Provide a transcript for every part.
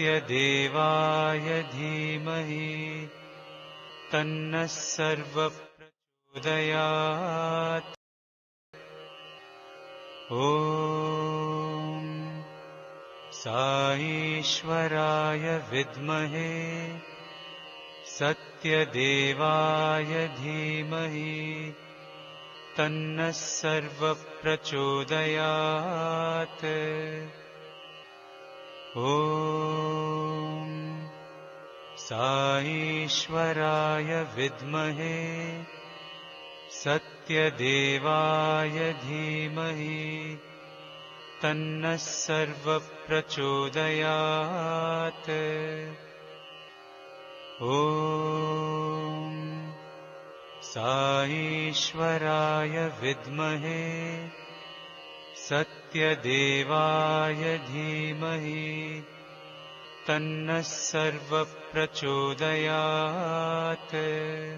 सत्यदेवाय धीमहि तन्नः सर्वप्रचोदयात्। ॐ साईश्वराय विद्महे सत्यदेवाय धीमहि तन्नः सर्वप्रचोदयात्। ॐ साईश्वराय विद्महे सत्यदेवाय धीमहि तन्नः सर्वप्रचोदयात्। ॐ साईश्वराय विद्महे सत्यदेवाय धीमहि तन्नः सर्वप्रचोदयात्। ॐ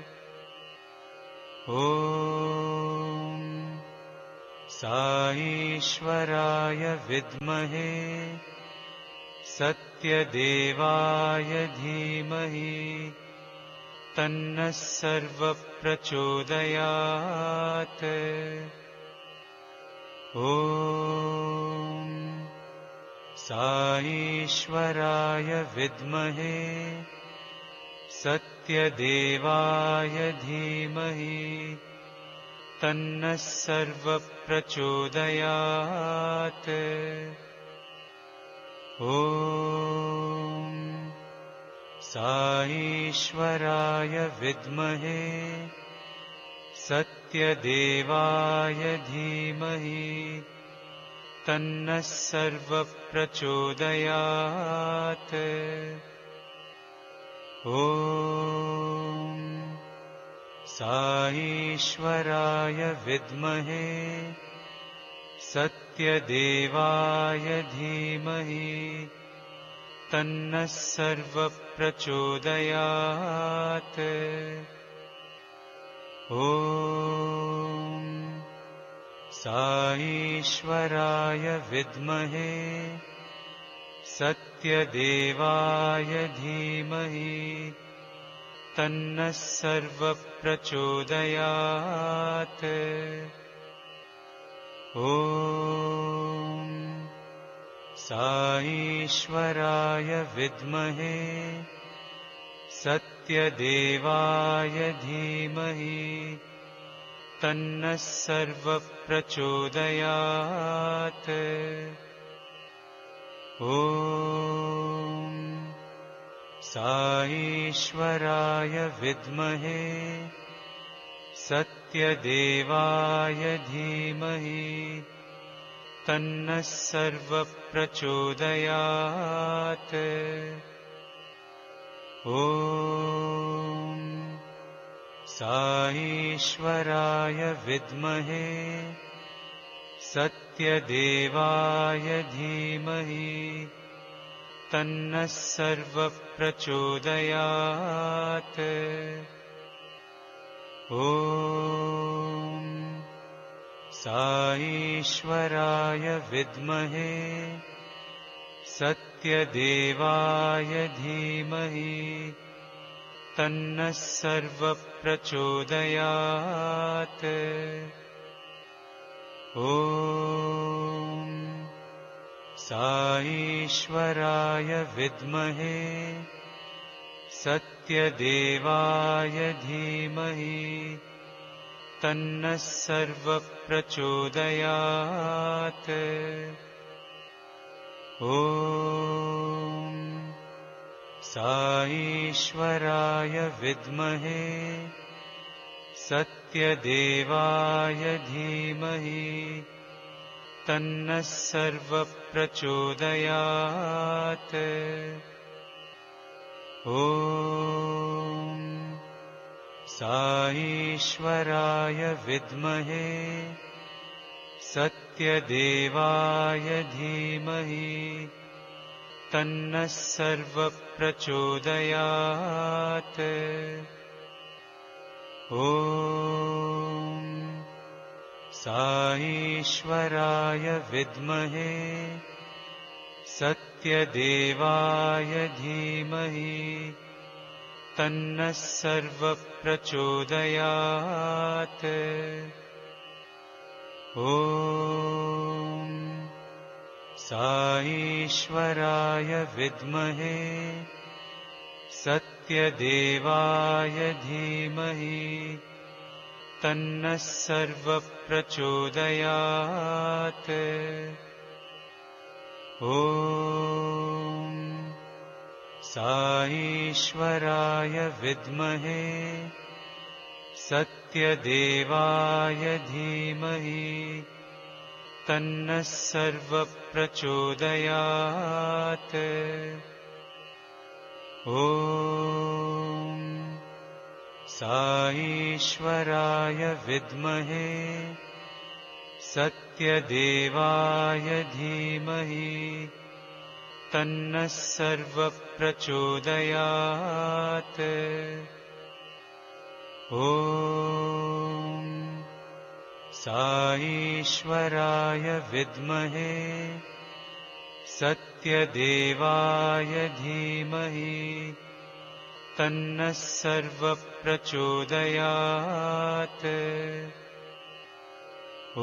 साईश्वराय विद्महे सत्यदेवाय धीमहि तन्नः सर्वप्रचोदयात्। ॐ साईश्वराय विद्महे सत्यदेवाय धीमहि तन्नः सर्वप्रचोदयात्। ॐ साईश्वराय विद्महे सत्यदेवाय धीमहि तन्नः सर्वप्रचोदयात्। ॐ साईश्वराय विद्महे सत्यदेवाय धीमहि तन्नः सर्वप्रचोदयात्। ॐ साईश्वराय विद्महे सत्यदेवाय धीमहि तन्नः सर्वप्रचोदयात्। ॐ साईश्वराय विद्महे सत्यदेवाय धीमहि तन्नः सर्वप्रचोदयात्। ॐ साईश्वराय विद्महे सत्यदेवाय धीमहि तन्नः सर्वप्रचोदयात्। ॐ साईश्वराय विद्महे सत्यदेवाय धीमहि तन्नः सर्वप्रचोदयात्। ॐ साईश्वराय विद्महे सत्यदेवाय धीमहि तन्नः सर्वप्रचोदयात्। ॐ साईश्वराय विद्महे सत्यदेवाय धीमहि तन्नः सर्वप्रचोदयात्। प्रचोदयात्। ॐ साईश्वराय विद्महे सत्यदेवाय धीमहि तन्नः सर्वः प्रचोदयात्। ॐ साईश्वराय विद्महे सत्यदेवाय धीमहि तन्नः सर्वः प्रचोदयात्। ॐ साईश्वराय विद्महे सत्यदेवाय धीमहि तन्नः सर्वः प्रचोदयात्। ॐ साईश्वराय विद्महे सत्यदेवाय धीमहि तन्नः सर्वः प्रचोदयात्। ॐ साईश्वराय विद्महे सत्यदेवाय धीमहि तन्नः सर्वः प्रचोदयात्। ॐ साईश्वराय विद्महे सत्यदेवाय धीमहि तन्नः सर्वः प्रचोदयात्। ॐ साईश्वराय विद्महे सत्यदेवाय धीमहि तन्नः सर्वः प्रचोदयात्। ॐ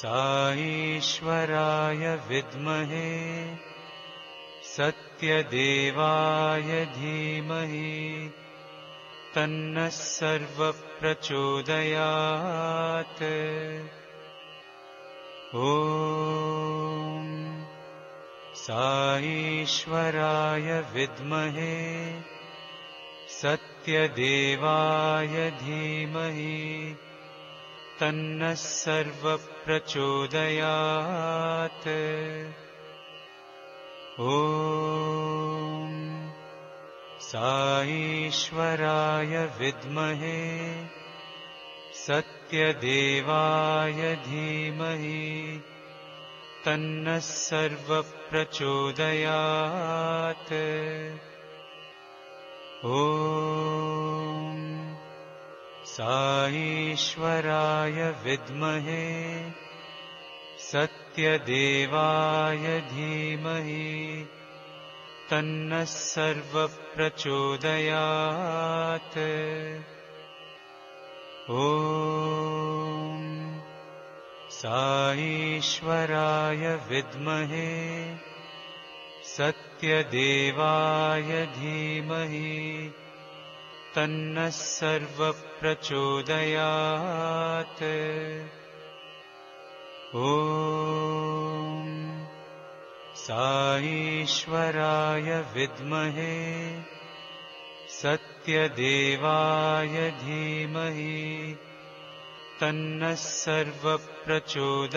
साईश्वराय विद्महे सत्यदेवाय धीमहि तन्नः सर्वः प्रचोदयात्। ॐ साईश्वराय विद्महे सत्यदेवाय धीमहि तन्नः सर्वः प्रचोदयात्। ॐ साईश्वराय विद्महे सत्यदेवाय धीमहि तन्नः सर्वः प्रचोदयात्। ॐ साईश्वराय विद्महे सत्यदेवाय धीमहि तन्नः सर्वः प्रचोदयात्। ॐ साईश्वराय विद्महे सत्यदेवाय धीमहि तन्नः सर्वः प्रचोदयात्। ॐ साईश्वराय विद्महे सत्यदेवाय धीमहि तन्नः सर्वः प्रचोदयात्।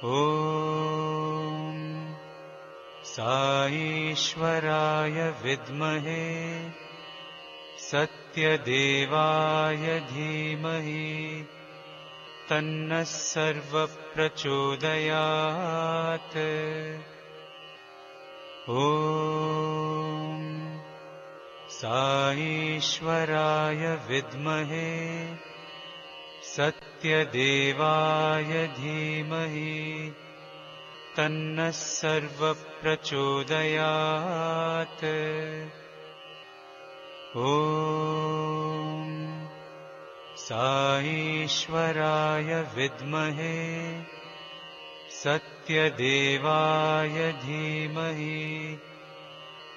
ॐ साईश्वराय विद्महे सत्यदेवाय धीमहि तन्नः सर्वः प्रचोदयात्। ॐ साईश्वराय विद्महे सत्यदेवाय धीमहि तन्नः सर्वः प्रचोदयात्। ॐ साईश्वराय विद्महे सत्यदेवाय धीमहि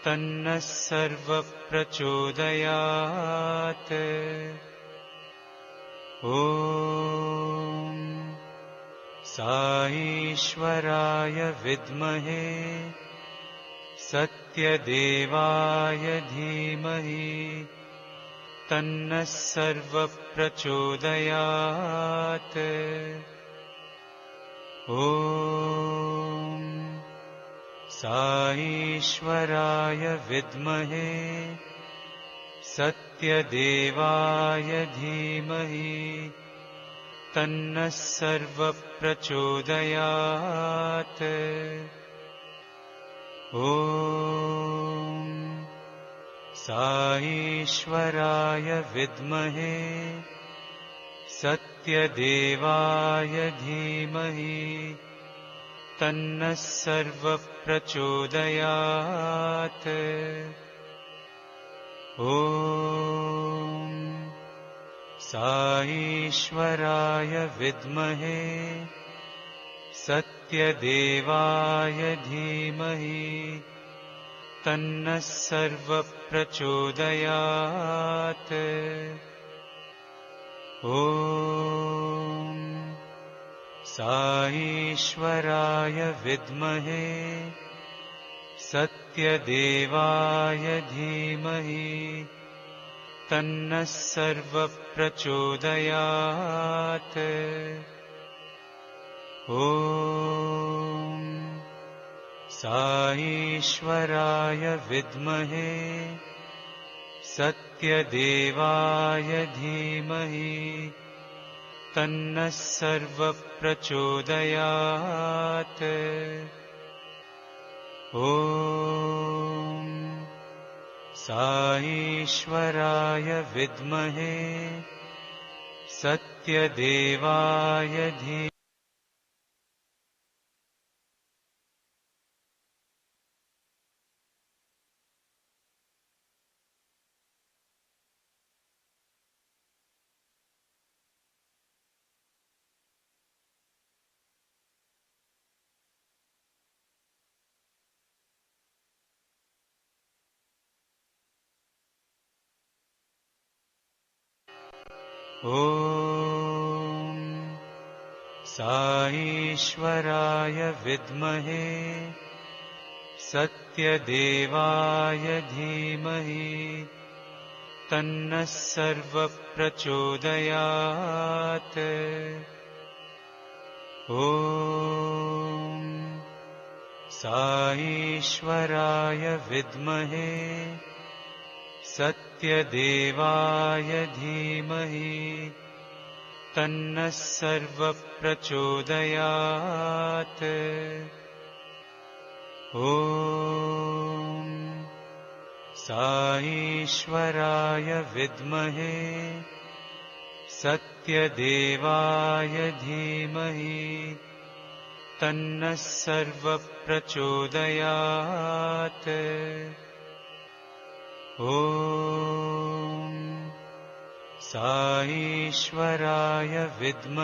तन्नः सर्वप्रचोदयात्। ॐ साईश्वराय विद्महे सत्यदेवाय धीमहि तन्नः सर्वप्रचोदयात्। ॐ साईश्वराय विद्महे सत्यदेवाय धीमहि तन्नः सर्वप्रचोदयात्। ॐ साईश्वराय विद्महे सत्यदेवाय धीमहि तन्नः सर्वप्रचोदयात्। ॐ साईश्वराय विद्महे सत्यदेवाय धीमहि तन्नः सर्वप्रचोदयात्। ॐ साईश्वराय विद्महे सत्यदेवाय धीमहि तन्नः सर्वप्रचोदयात्। ॐ साईश्वराय विद्महे सत्यदेवाय धीमहि तन्नः सर्वप्रचोदयात्। ॐ साईश्वराय विद्महे सत्यदेवाय धीमहि ॐ साईश्वराय विद्महे सत्यदेवाय धीमहि तन्नः सर्वप्रचोदयात्। ॐ साईश्वराय विद्महे सत्यदेवाय धीमहि तन्नः सर्वप्रचोदयात्। ॐ साईश्वराय विद्महे सत्यदेवाय धीमहि तन्नः सर्वप्रचोदयात्। ॐ साईश्वराय विद्महे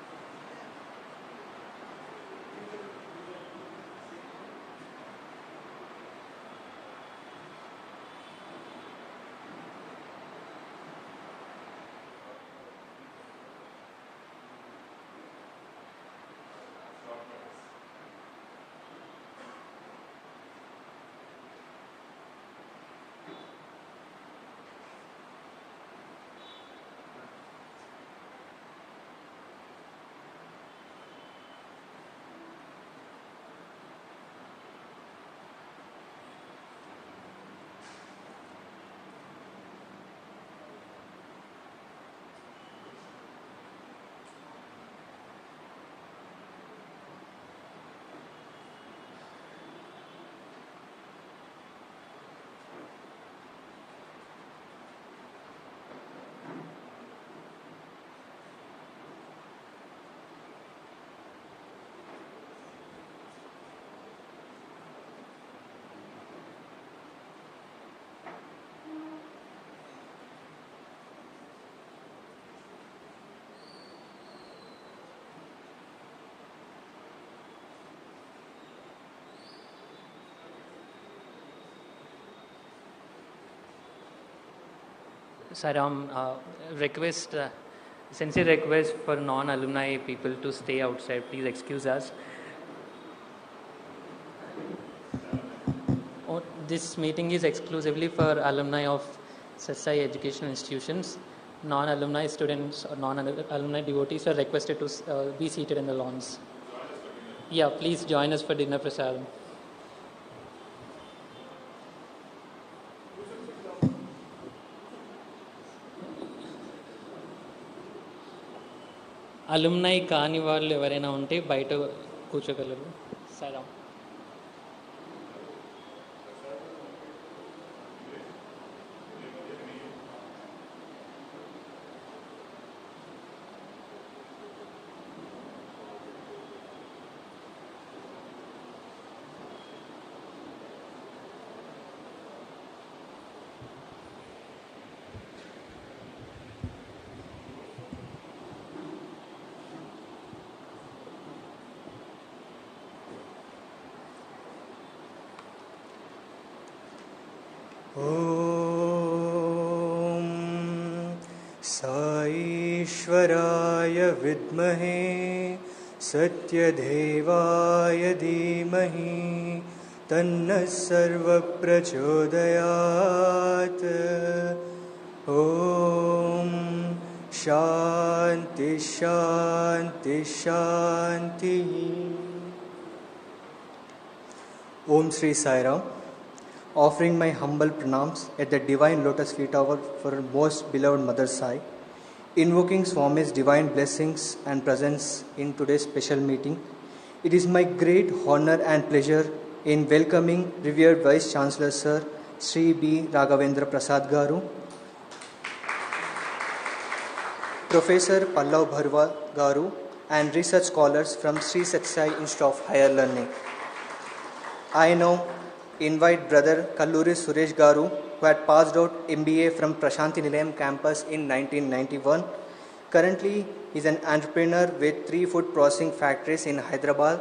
Saram, sincere request for non-alumni people to stay outside. Please excuse us. This meeting is exclusively for alumni of Sathya educational institutions. Non-alumni students or non-alumni devotees are requested to be seated in the lawns. Yeah, please join us for dinner prasadam. Alumni కాని వాళ్ళు ఎవరైనా ఉంటే బయట కూర్చోగలరు. సరే. ॐ साईश्वराय विद्महे सत्यदेवाय धीमहि तन्नः सर्वप्रचोदयात्। ॐ शान्ति शान्ति शान्तिः। Om Sri Sai Ram. Offering my humble pranams at the divine lotus feet of our most beloved Mother Sai, invoking Swami's divine blessings and presence in today's special meeting. It is my great honor and pleasure in welcoming revered Vice-Chancellor Sir Sri B. Raghavendra Prasad Garu, Professor Pallav Bharwa Garu, and research scholars from Sri Sathya Institute of Higher Learning. I now invite Brother Kalluri Suresh Garu, who had passed out MBA from Prashanti Nilayam campus in 1991. Currently, he is an entrepreneur with 3 food processing factories in Hyderabad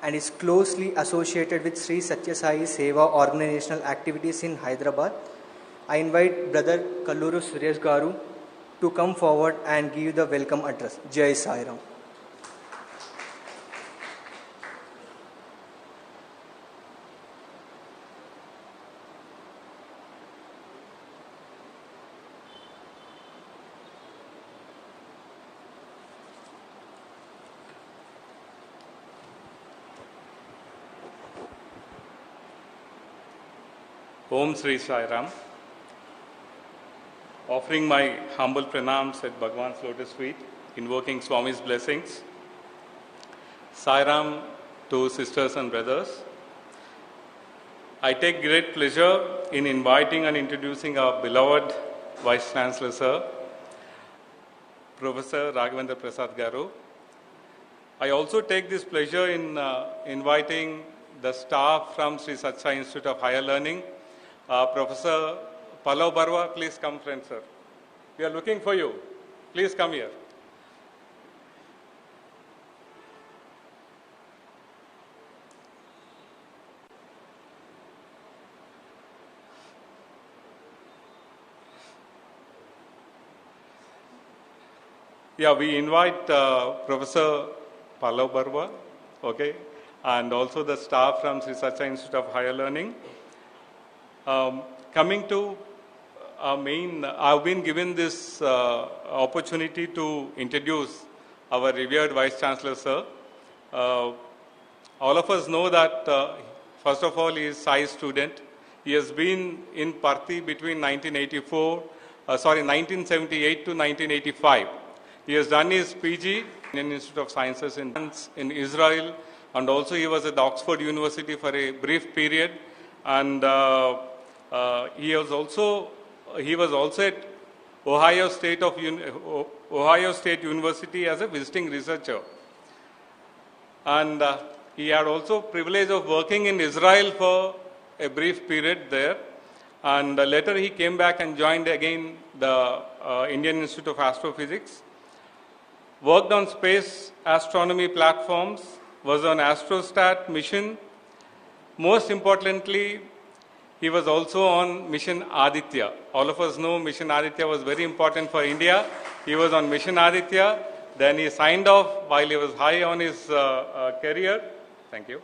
and is closely associated with Sri Sathya Sai Seva organizational activities in Hyderabad. I invite Brother Kalluri Suresh Garu to come forward and give the welcome address. Jai Sai Ram. Om Sri Sai Ram. Offering my humble pranams at Bhagwan's lotus feet, invoking Swami's blessings. Sai Ram to sisters and brothers. I take great pleasure in inviting and introducing our beloved Vice-Chancellor Sir, Professor Raghavendra Prasad Garu. I also take this pleasure in inviting the staff from Sri Sathya Institute of Higher Learning. Professor Pallav Bharwa, please come friend, sir. We are looking for you. Please come here. Yeah, we invite Professor Pallav Bharwa, okay, and also the staff from Sri Sathya Institute of Higher Learning. Coming to our main, I've been given this opportunity to introduce our revered Vice-Chancellor Sir. All of us know that, first of all, he is Sai's student. He has been in Parthi between 1978 to 1985. He has done his PG in Indian Institute of Sciences in Israel, and also he was at Oxford University for a brief period. And he was also at Ohio State University as a visiting researcher. And he had also privilege of working in Israel for a brief period there. And later he came back and joined again the Indian Institute of Astrophysics. Worked on space astronomy platforms, was on Astrostat mission. Most importantly, He was also on Mission Aditya. All of us know Mission Aditya was very important for India. He was on Mission Aditya. Then he signed off while he was high on his career. Thank you.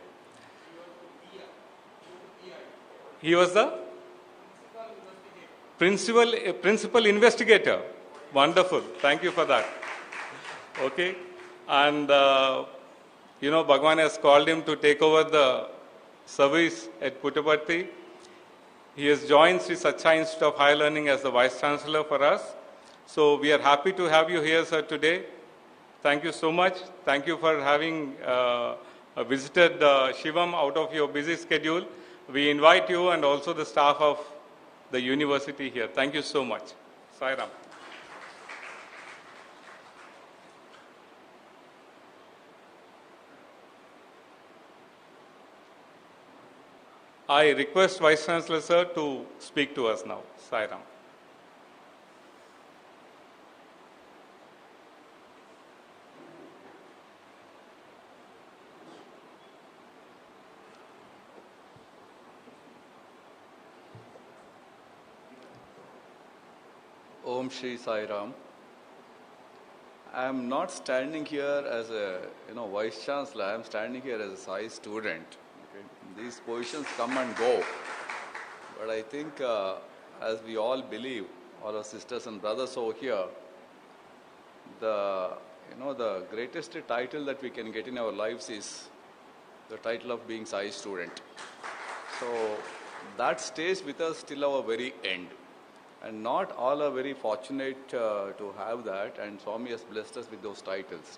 He was the principal investigator. Wonderful. Thank you for that. Okay. And, Bhagwan has called him to take over the service at Puttaparthi. He has joined Sri Sathya Institute of Higher Learning as the Vice-Chancellor for us. So we are happy to have you here, sir, today. Thank you so much. Thank you for having visited Shivam out of your busy schedule. We invite you and also the staff of the university here. Thank you so much. Sai Ram. I request Vice-Chancellor, sir, to speak to us now. Sai Ram. Om Shri Sai Ram. I am not standing here as a Vice-Chancellor. I am standing here as a Sai student. Okay? These positions come and go. But I think as we all believe, all our sisters and brothers over here, the greatest title that we can get in our lives is the title of being Sai student. So that stays with us till our very end. And not all are very fortunate to have that, and Swami has blessed us with those titles.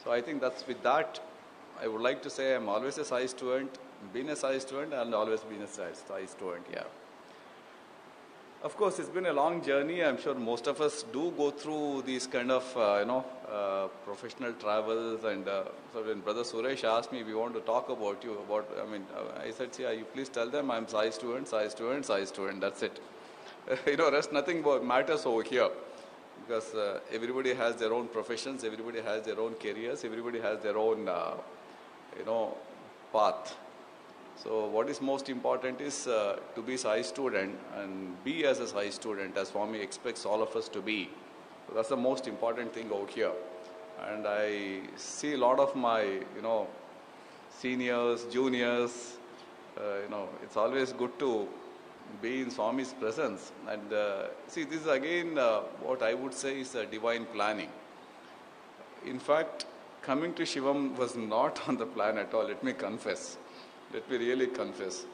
So I think that's with that, I would like to say I'm always a Sai student, been a Sai student, and always been a Sai student, yeah. Of course, it's been a long journey. I'm sure most of us do go through these kind of, professional travels. And so when Brother Suresh asked me, we want to talk about you, I said, yeah, you please tell them I'm Sai student, that's it. Rest nothing matters over here, because everybody has their own professions, everybody has their own careers, everybody has their own, path. So what is most important is to be Sai student and be as a Sai student as Swami expects all of us to be. So that's the most important thing over here. And I see a lot of my, seniors, juniors, it's always good to be in Swami's presence. And see, this is again what I would say is divine planning. In fact, coming to Shivam was not on the plan at all. Let me confess. Let me really confess.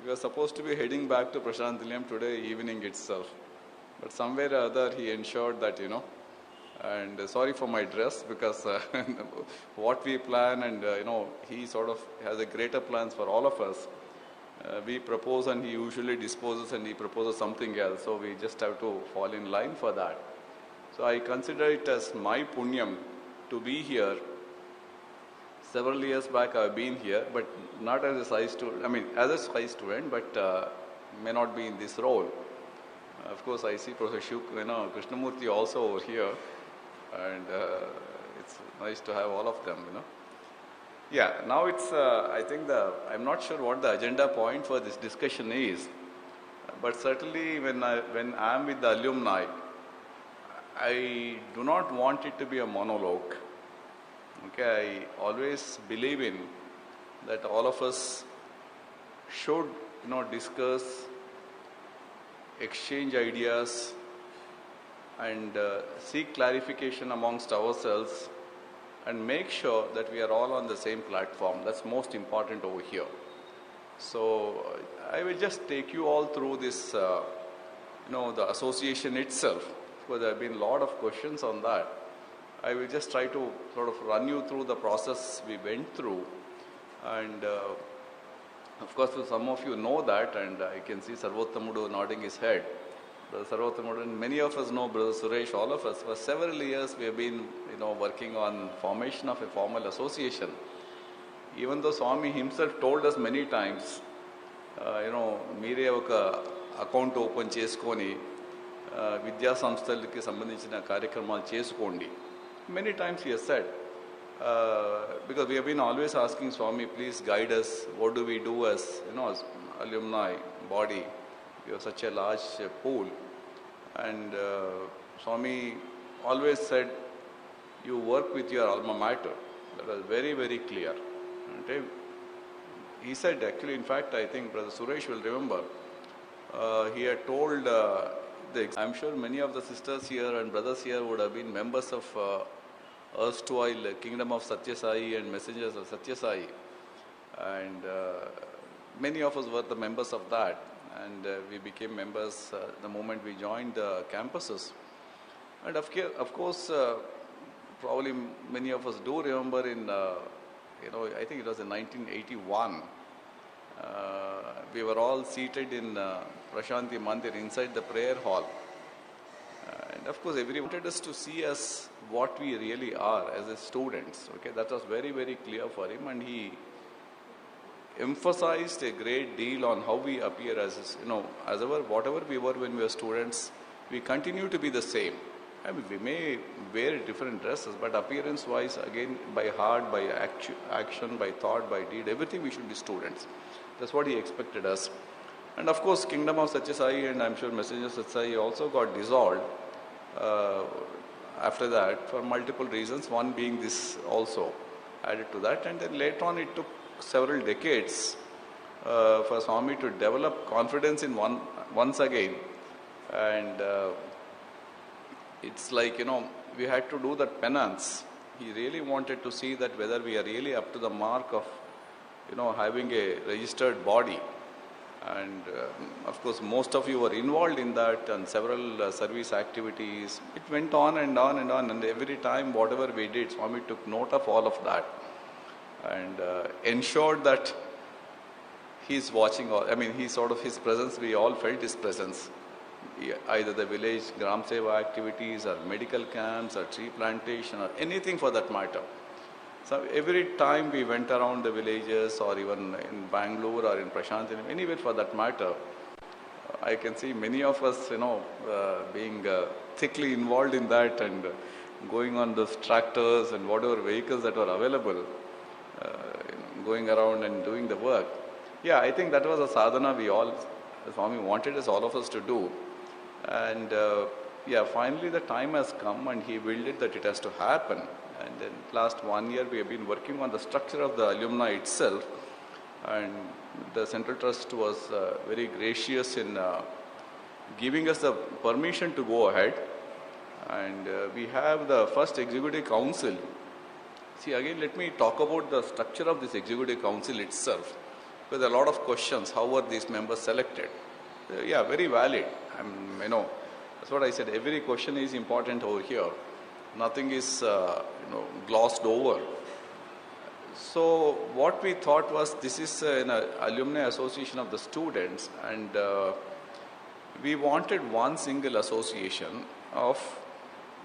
We were supposed to be heading back to Prashant Nilayam today evening itself. But somewhere or other he ensured that, and sorry for my dress, because what we plan and, he sort of has a greater plans for all of us. We propose and he usually disposes and he proposes something else. So we just have to fall in line for that. So I consider it as my punyam to be here. Several years back I've been here, but not as a Sai student, as a Sai student, but may not be in this role. Of course, I see Professor Krishnamurti also over here, and it's nice to have all of them, Yeah, now it's, I think I'm not sure what the agenda point for this discussion is, but certainly when I'm with the alumni, I do not want it to be a monologue. Okay, I always believe in that all of us should, discuss, exchange ideas, and seek clarification amongst ourselves, and make sure that we are all on the same platform. That's most important over here. So I will just take you all through this, the association itself, because there have been a lot of questions on that. I will just try to sort of run you through the process we went through. And of course, some of you know that, and I can see Sarvottamudu nodding his head. Brother Sarvottamudu, and many of us know Brother Suresh, all of us. For several years we have been, working on formation of a formal association. Even though Swami himself told us many times, meere oka account open cheskoni, vidya samsthaliki sambandhinchina karyakramalu chesukondi. Many times he has said, because we have been always asking Swami, please guide us, what do we do as, as alumni, body. You have such a large pool. And Swami always said, you work with your alma mater. That was very, very clear. Okay? He said, actually, in fact, I think Brother Suresh will remember, he had told, I'm sure many of the sisters here and brothers here would have been members of erstwhile Kingdom of Sathya Sai and Messengers of Sathya Sai. And many of us were the members of that. And we became members the moment we joined the campuses. And of course, probably many of us do remember in, I think it was in 1981, we were all seated in Prashanti Mandir inside the prayer hall. And of course, everyone wanted us to see us what we really are as a students. Okay, that was very, very clear for him, and he emphasized a great deal on how we appear as whatever we were when we were students, we continue to be the same. I mean, we may wear different dresses, but appearance-wise, again, by heart, by action, by thought, by deed, everything we should be students. That's what he expected us. And of course, Kingdom of Sathya Sai and I'm sure Messengers of Sathya Sai also got dissolved after that for multiple reasons, one being this also added to that. And then later on, it took several decades for Swami to develop confidence in once again. And it's like, we had to do that penance. He really wanted to see that whether we are really up to the mark of, having a registered body. And of course, most of you were involved in that and several service activities. It went on and on and on. And every time, whatever we did, Swami took note of all of that and ensured that he's watching his presence, we all felt his presence. Either the village Gram Seva activities or medical camps or tree plantation or anything for that matter. So every time we went around the villages or even in Bangalore or in Prashanti, anywhere for that matter, I can see many of us, being thickly involved in that and going on those tractors and whatever vehicles that were available, going around and doing the work. Yeah, I think that was a sadhana Swami wanted all of us to do. And finally the time has come and he willed it that it has to happen. And then last 1 year we have been working on the structure of the alumni itself. And the Central Trust was very gracious in giving us the permission to go ahead. And we have the first Executive Council. See, again, let me talk about the structure of this Executive Council itself. Because there are a lot of questions. How were these members selected? Very valid. That's what I said. Every question is important over here. Nothing is, glossed over. So what we thought was, this is an alumni association of the students, and we wanted one single association of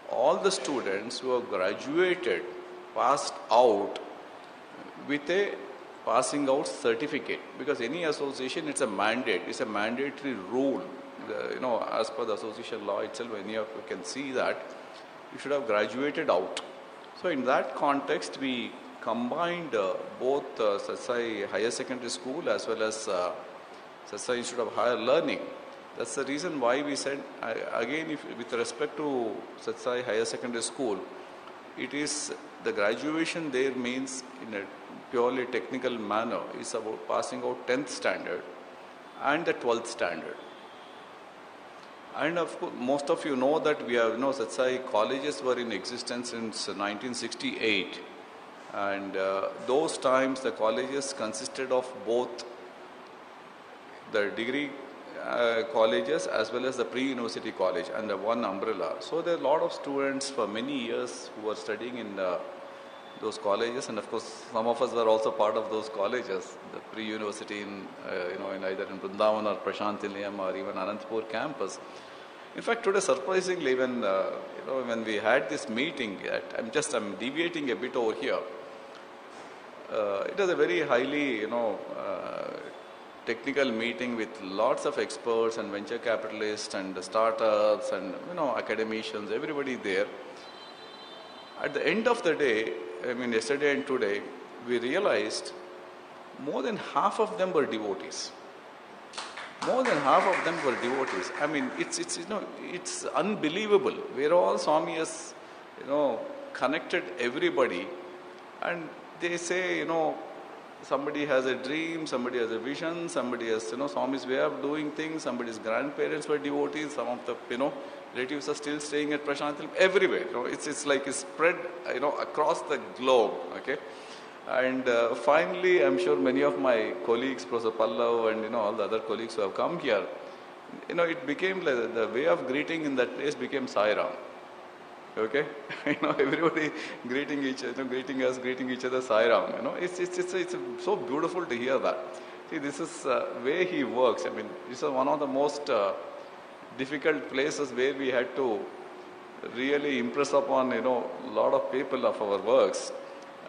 all the students who have graduated, passed out with a passing out certificate. Because any association, it's a mandate, it's a mandatory rule. As per the association law itself, any of you can see that you should have graduated out. So in that context, we combined both Sathya Sai Higher Secondary School as well as Sathya Sai Institute of Higher Learning. That's the reason why we said, again, with respect to Sathya Sai Higher Secondary School, it is the graduation there means in a purely technical manner is about passing out 10th standard and the 12th standard. And of course, most of you know that we have, Sathya Sai colleges were in existence since 1968. And those times the colleges consisted of both the degree colleges as well as the pre-university college under one umbrella. So there are a lot of students for many years who were studying in those colleges, and of course some of us were also part of those colleges, the pre-university in either in Vrindavan or Prashanti Nilayam or even Anantapur campus. In fact, today surprisingly, when we had this meeting, I'm deviating a bit over here. It was a very highly, technical meeting with lots of experts and venture capitalists and startups and, academicians, everybody there. At the end of the day, yesterday and today, we realized more than half of them were devotees. more than half of them were devotees. I mean, it's unbelievable where all Swami has, connected everybody. And they say, somebody has a dream, somebody has a vision, somebody has, Swami's way of doing things, somebody's grandparents were devotees, some of the, relatives are still staying at Prashanthil, everywhere. It's like it's spread, across the globe, okay? And finally, I'm sure many of my colleagues, Professor Pallav and, all the other colleagues who have come here, it became like the way of greeting in that place became Sai Ram. Okay, everybody greeting each other, Sai Ram. It's so beautiful to hear that. See, this is way he works. I mean, this is one of the most difficult places where we had to really impress upon, a lot of people of our works.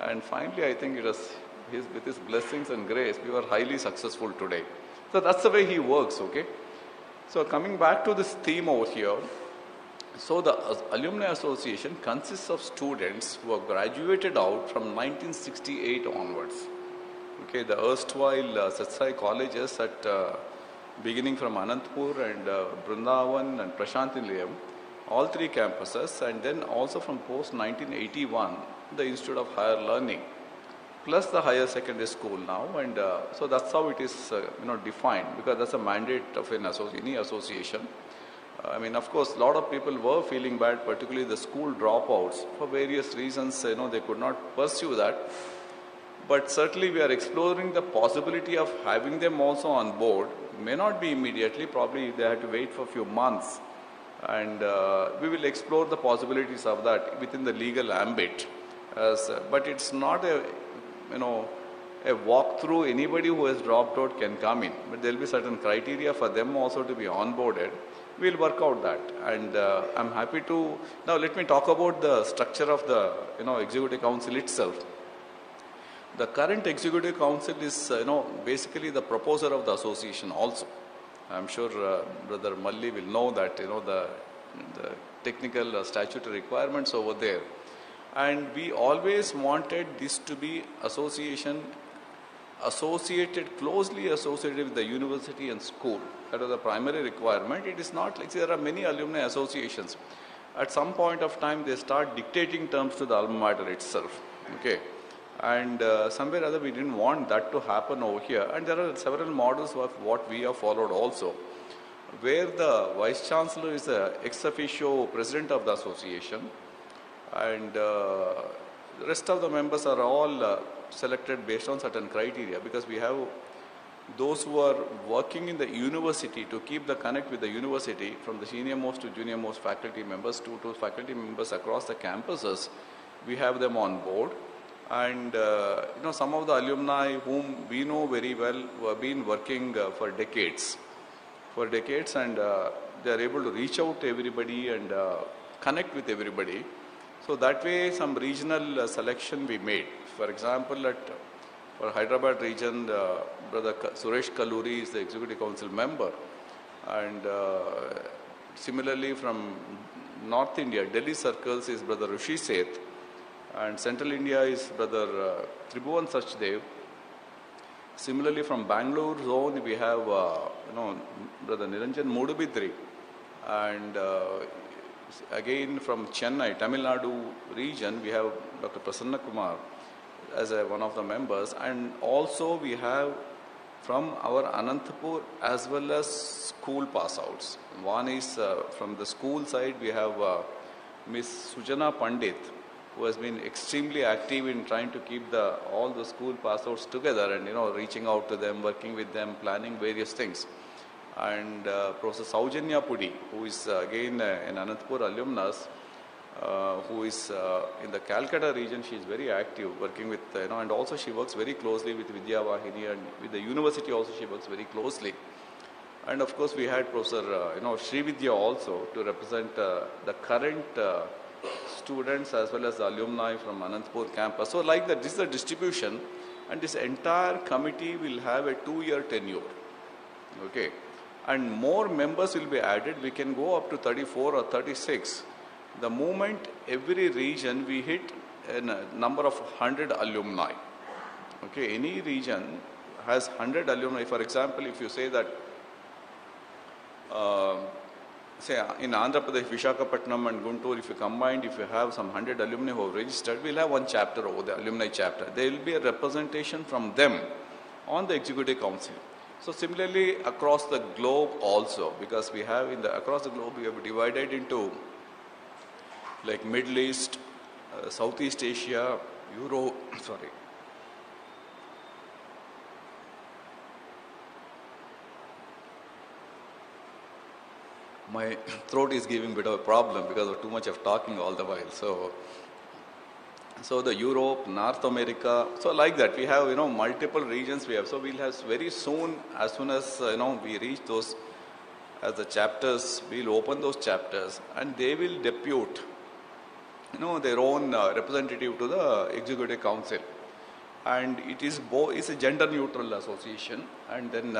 And finally, I think it was with his blessings and grace, we were highly successful today. So that's the way he works. Okay. So coming back to this theme over here. So the Alumni Association consists of students who have graduated out from 1968 onwards. Okay, the erstwhile Sathya colleges at beginning from Anantapur and Brindavan and Prashanthil, all three campuses, and then also from post 1981, the Institute of Higher Learning, plus the higher secondary school now, and so that's how it is defined, because that's a mandate of any association. I mean, of course, a lot of people were feeling bad, particularly the school dropouts. For various reasons, they could not pursue that. But certainly we are exploring the possibility of having them also on board. May not be immediately, probably they have to wait for a few months. And we will explore the possibilities of that within the legal ambit. But it's not a walkthrough. Anybody who has dropped out can come in. But there will be certain criteria for them also to be onboarded. We'll work out that, and I'm happy to. Now let me talk about the structure of the Executive Council itself. The current Executive Council is basically the proposer of the association also. I'm sure Brother Malli will know that the technical statutory requirements over there, and we always wanted this to be closely associated with the university and school. That was the primary requirement. It is not like there are many alumni associations. At some point of time, they start dictating terms to the alma mater itself. Okay, and somewhere or other we didn't want that to happen over here. And there are several models of what we have followed also, where the Vice-Chancellor is the ex officio president of the association, and the rest of the members are all selected based on certain criteria, because we have those who are working in the university to keep the connect with the university, from the senior most to junior most faculty members to faculty members across the campuses. We have them on board, and some of the alumni whom we know very well, who have been working for decades, and they are able to reach out to everybody and connect with everybody. So that way, some regional selection we made. For example, for Hyderabad region, Brother Suresh Kalluri is the Executive Council member, and similarly from North India, Delhi circles is Brother Rishi Seth, and Central India is Brother Tribhuvan Sachdev. Similarly, from Bangalore zone, we have Brother Niranjan Mudubidri, and again from Chennai, Tamil Nadu region, we have Dr. Prasanna Kumar as one of the members, and also we have from our Anantapur as well as school pass outs. One is from the school side, we have Miss Sujana Pandit, who has been extremely active in trying to keep all the school pass outs together, and reaching out to them, working with them, planning various things. And Professor Saujanya Pudi, who is again an Anantapur alumnus, who is in the Calcutta region. She is very active, working with, and also she works very closely with Vidya Vahini, and with the university also she works very closely. And of course we had Professor Sri Vidya also to represent the current students as well as the alumni from Anantapur campus. So like that, this is the distribution, and this entire committee will have a 2-year tenure. Okay. And more members will be added. We can go up to 34 or 36. The moment every region we hit a number of 100 alumni. Okay, any region has 100 alumni. For example, if you say that say in Andhra Pradesh, Visakhapatnam and Guntur, if you combined, if you have some 100 alumni who have registered, we'll have one chapter over the alumni chapter. There will be a representation from them on the executive council. So similarly across the globe also, because we have across the globe we have divided into like Middle East, Southeast Asia, Europe, sorry. My throat is giving a bit of a problem because of too much of talking all the while. So the Europe, North America, so like that we have multiple regions we have. So we'll have very soon, as soon as we reach those as the chapters, we'll open those chapters and they will depute their own representative to the executive council. And it is it's a gender neutral association, and then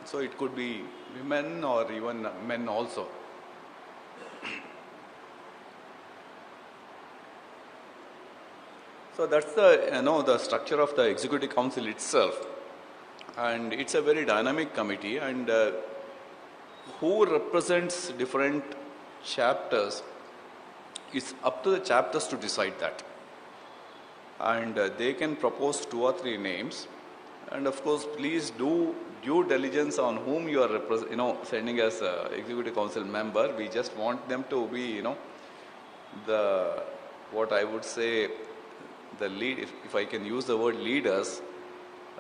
so it could be women or even men also. So that's the structure of the executive council itself, and it's a very dynamic committee, and who represents different chapters, it's up to the chapters to decide that. And they can propose 2 or 3 names, and of course please do due diligence on whom you are sending as executive council member. We just want them to be the what I would say the lead, if I can use the word leaders,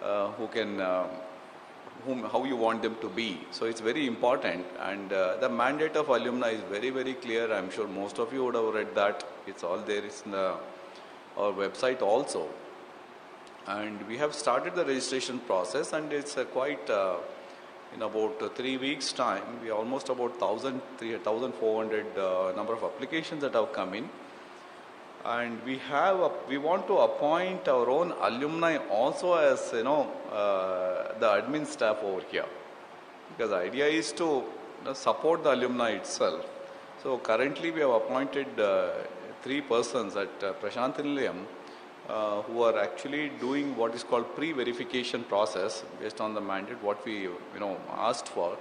who can how you want them to be. So it's very important, and the mandate of alumni is very, very clear. I'm sure most of you would have read that. It's all there. It's in our website also. And we have started the registration process, and it's quite in about 3 weeks time, we almost about 1,400 number of applications that have come in. And we want to appoint our own alumni also as the admin staff over here, because the idea is to support the alumni itself. So currently we have appointed 3 persons at Prashantinilayam who are actually doing what is called pre-verification process based on the mandate what we asked for.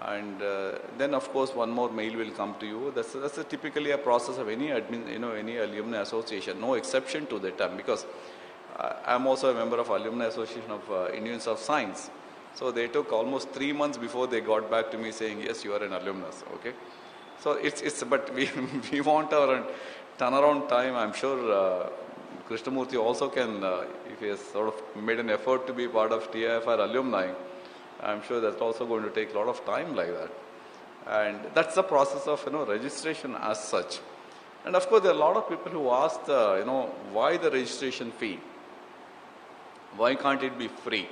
And then of course one more mail will come to you. That's typically a process of any admin, any alumni association, no exception to that, because I'm also a member of Alumni Association of Indians of Science. So they took almost 3 months before they got back to me saying, yes, you are an alumnus. Okay. So but we want our turnaround time. I'm sure Krishnamurti also can, if he has sort of made an effort to be part of TIFR alumni, I'm sure that's also going to take a lot of time like that. And that's the process of registration as such. And of course there are a lot of people who ask why the registration fee? Why can't it be free?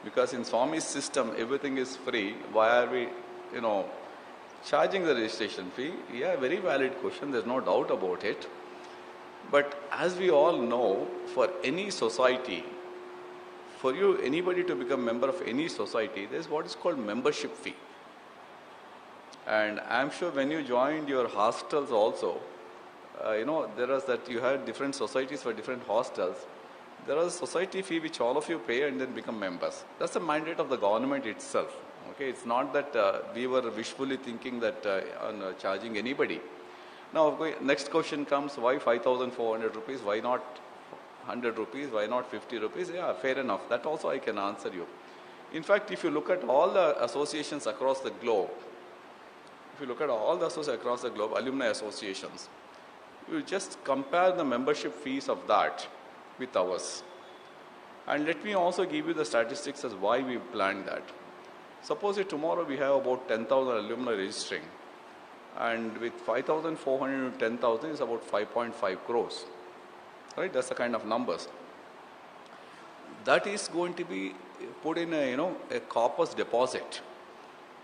Because in Swami's system everything is free. Why are we charging the registration fee? Yeah, very valid question, there's no doubt about it. But as we all know, for any society, for anybody to become member of any society, there's what is called membership fee. And I'm sure when you joined your hostels also, there is that you have different societies for different hostels. There is a society fee which all of you pay and then become members. That's the mandate of the government itself. Okay, it's not that we were wishfully thinking that on charging anybody. Now, next question comes, why 5,400 rupees? Why not 100 rupees? Why not 50 rupees? Yeah, fair enough. That also I can answer you. In fact, if you look at all the associations across the globe, alumni associations, you just compare the membership fees of that with ours. And let me also give you the statistics as why we planned that. Suppose tomorrow we have about 10,000 alumni registering, and with 5,400 to 10,000 is about 5.5 crores. Right? That's the kind of numbers. That is going to be put in a corpus deposit,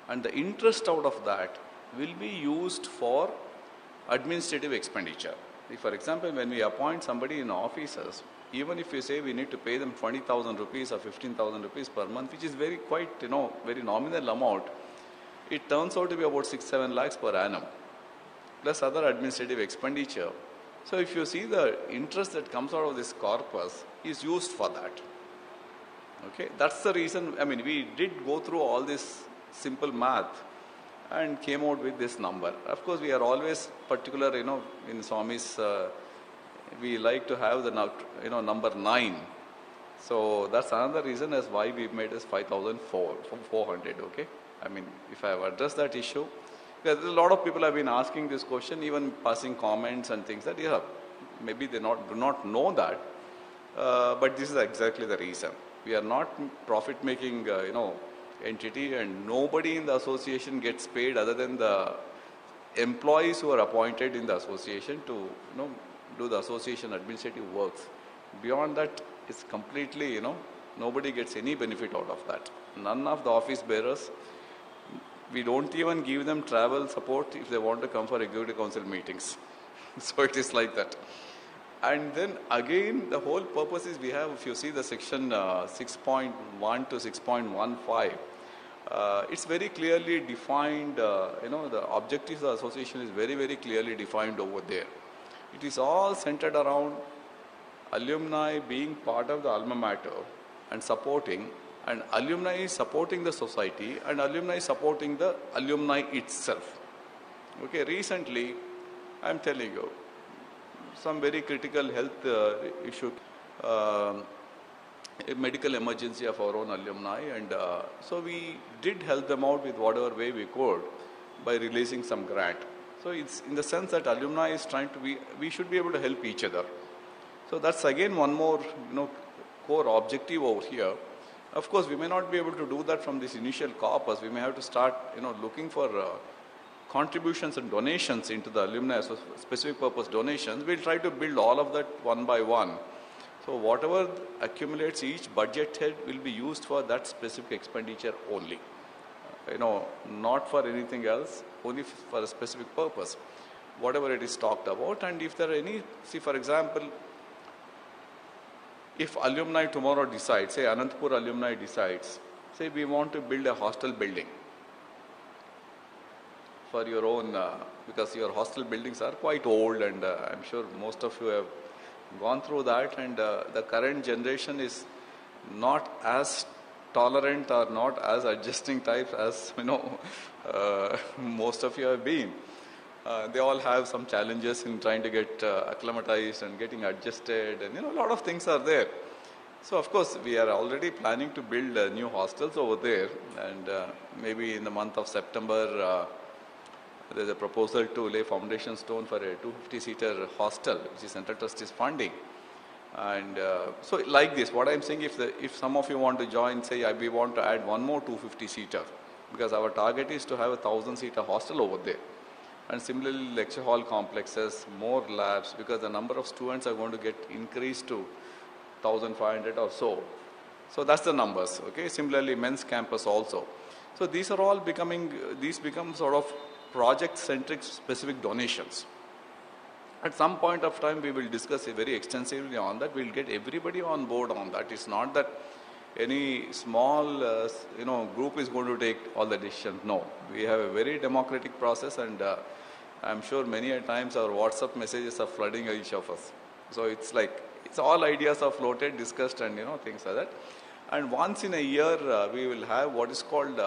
and the interest out of that will be used for administrative expenditure. If, for example, when we appoint somebody in offices, even if we say we need to pay them 20,000 rupees or 15,000 rupees per month, which is very nominal amount, it turns out to be about 6-7 lakhs per annum, plus other administrative expenditure. So if you see the interest that comes out of this corpus is used for that. Okay, that's the reason. I mean, we did go through all this simple math, and came out with this number. Of course, we are always particular, in Swami's, we like to have the, number 9. So that's another reason as why we made this 5,400, okay? I mean, if I have addressed that issue, because a lot of people have been asking this question, even passing comments and things that, maybe they do not know that, but this is exactly the reason. We are not profit-making, entity, and nobody in the association gets paid other than the employees who are appointed in the association to, do the association administrative works. Beyond that, it's completely, nobody gets any benefit out of that. None of the office bearers. We don't even give them travel support if they want to come for executive council meetings. So it is like that. And then again, the whole purpose is we have, if you see the section 6.1 to 6.15, it's very clearly defined, the objectives of the association is very, very clearly defined over there. It is all centered around alumni being part of the alma mater and supporting, and alumni supporting the society, and alumni supporting the alumni itself. Okay, recently, I'm telling you, some very critical health issue, a medical emergency of our own alumni, and so we did help them out with whatever way we could by releasing some grant. So it's in the sense that alumni is trying to be, we should be able to help each other. So that's again one more, core objective over here. Of course, we may not be able to do that from this initial corpus. We may have to start, looking for contributions and donations into the alumni, so specific purpose donations. We'll try to build all of that one by one. So whatever accumulates, each budget head will be used for that specific expenditure only. Not for anything else, only for a specific purpose. Whatever it is talked about, and if there are any, see for example, if alumni tomorrow decides, say Anantapur alumni decides, say we want to build a hostel building for your own, because your hostel buildings are quite old, and I'm sure most of you have gone through that, and the current generation is not as tolerant or not as adjusting types as most of you have been. They all have some challenges in trying to get acclimatized and getting adjusted, and a lot of things are there. So of course we are already planning to build new hostels over there, and maybe in the month of September there's a proposal to lay foundation stone for a 250-seater hostel, which is Central Trust is funding. And so like this, what I'm saying, if some of you want to join, say we want to add one more 250-seater, because our target is to have a 1,000-seater hostel over there. And similarly, lecture hall complexes, more labs, because the number of students are going to get increased to 1,500 or so. So that's the numbers, okay? Similarly, men's campus also. So these are all become sort of project-centric specific donations. At some point of time, we will discuss very extensively on that. We'll get everybody on board on that. It's not that any small, group is going to take all the decisions. No, we have a very democratic process, and I'm sure many a times our WhatsApp messages are flooding each of us. So it's like, it's all ideas are floated, discussed, and things like that. And once in a year, we will have what is called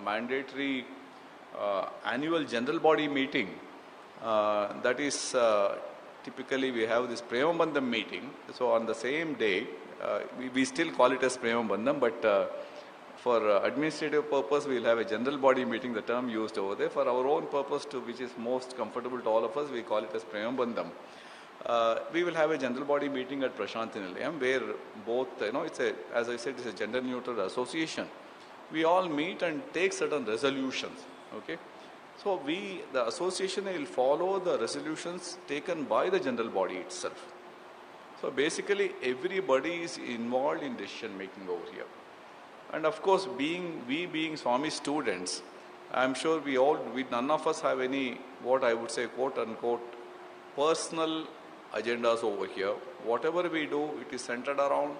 mandatory annual general body meeting. That is typically we have this Premabandham meeting. So on the same day, we still call it as Premabandham, but for administrative purpose, we will have a general body meeting, the term used over there. For our own purpose, which is most comfortable to all of us, we call it as Premabandham. We will have a general body meeting at Prashant Nilayam, where both, as I said, it's a gender neutral association. We all meet and take certain resolutions, okay? So the association will follow the resolutions taken by the general body itself. So basically, everybody is involved in decision making over here. And of course, being Swami students, I'm sure none of us have any, what I would say, quote unquote, personal agendas over here. Whatever we do, it is centered around,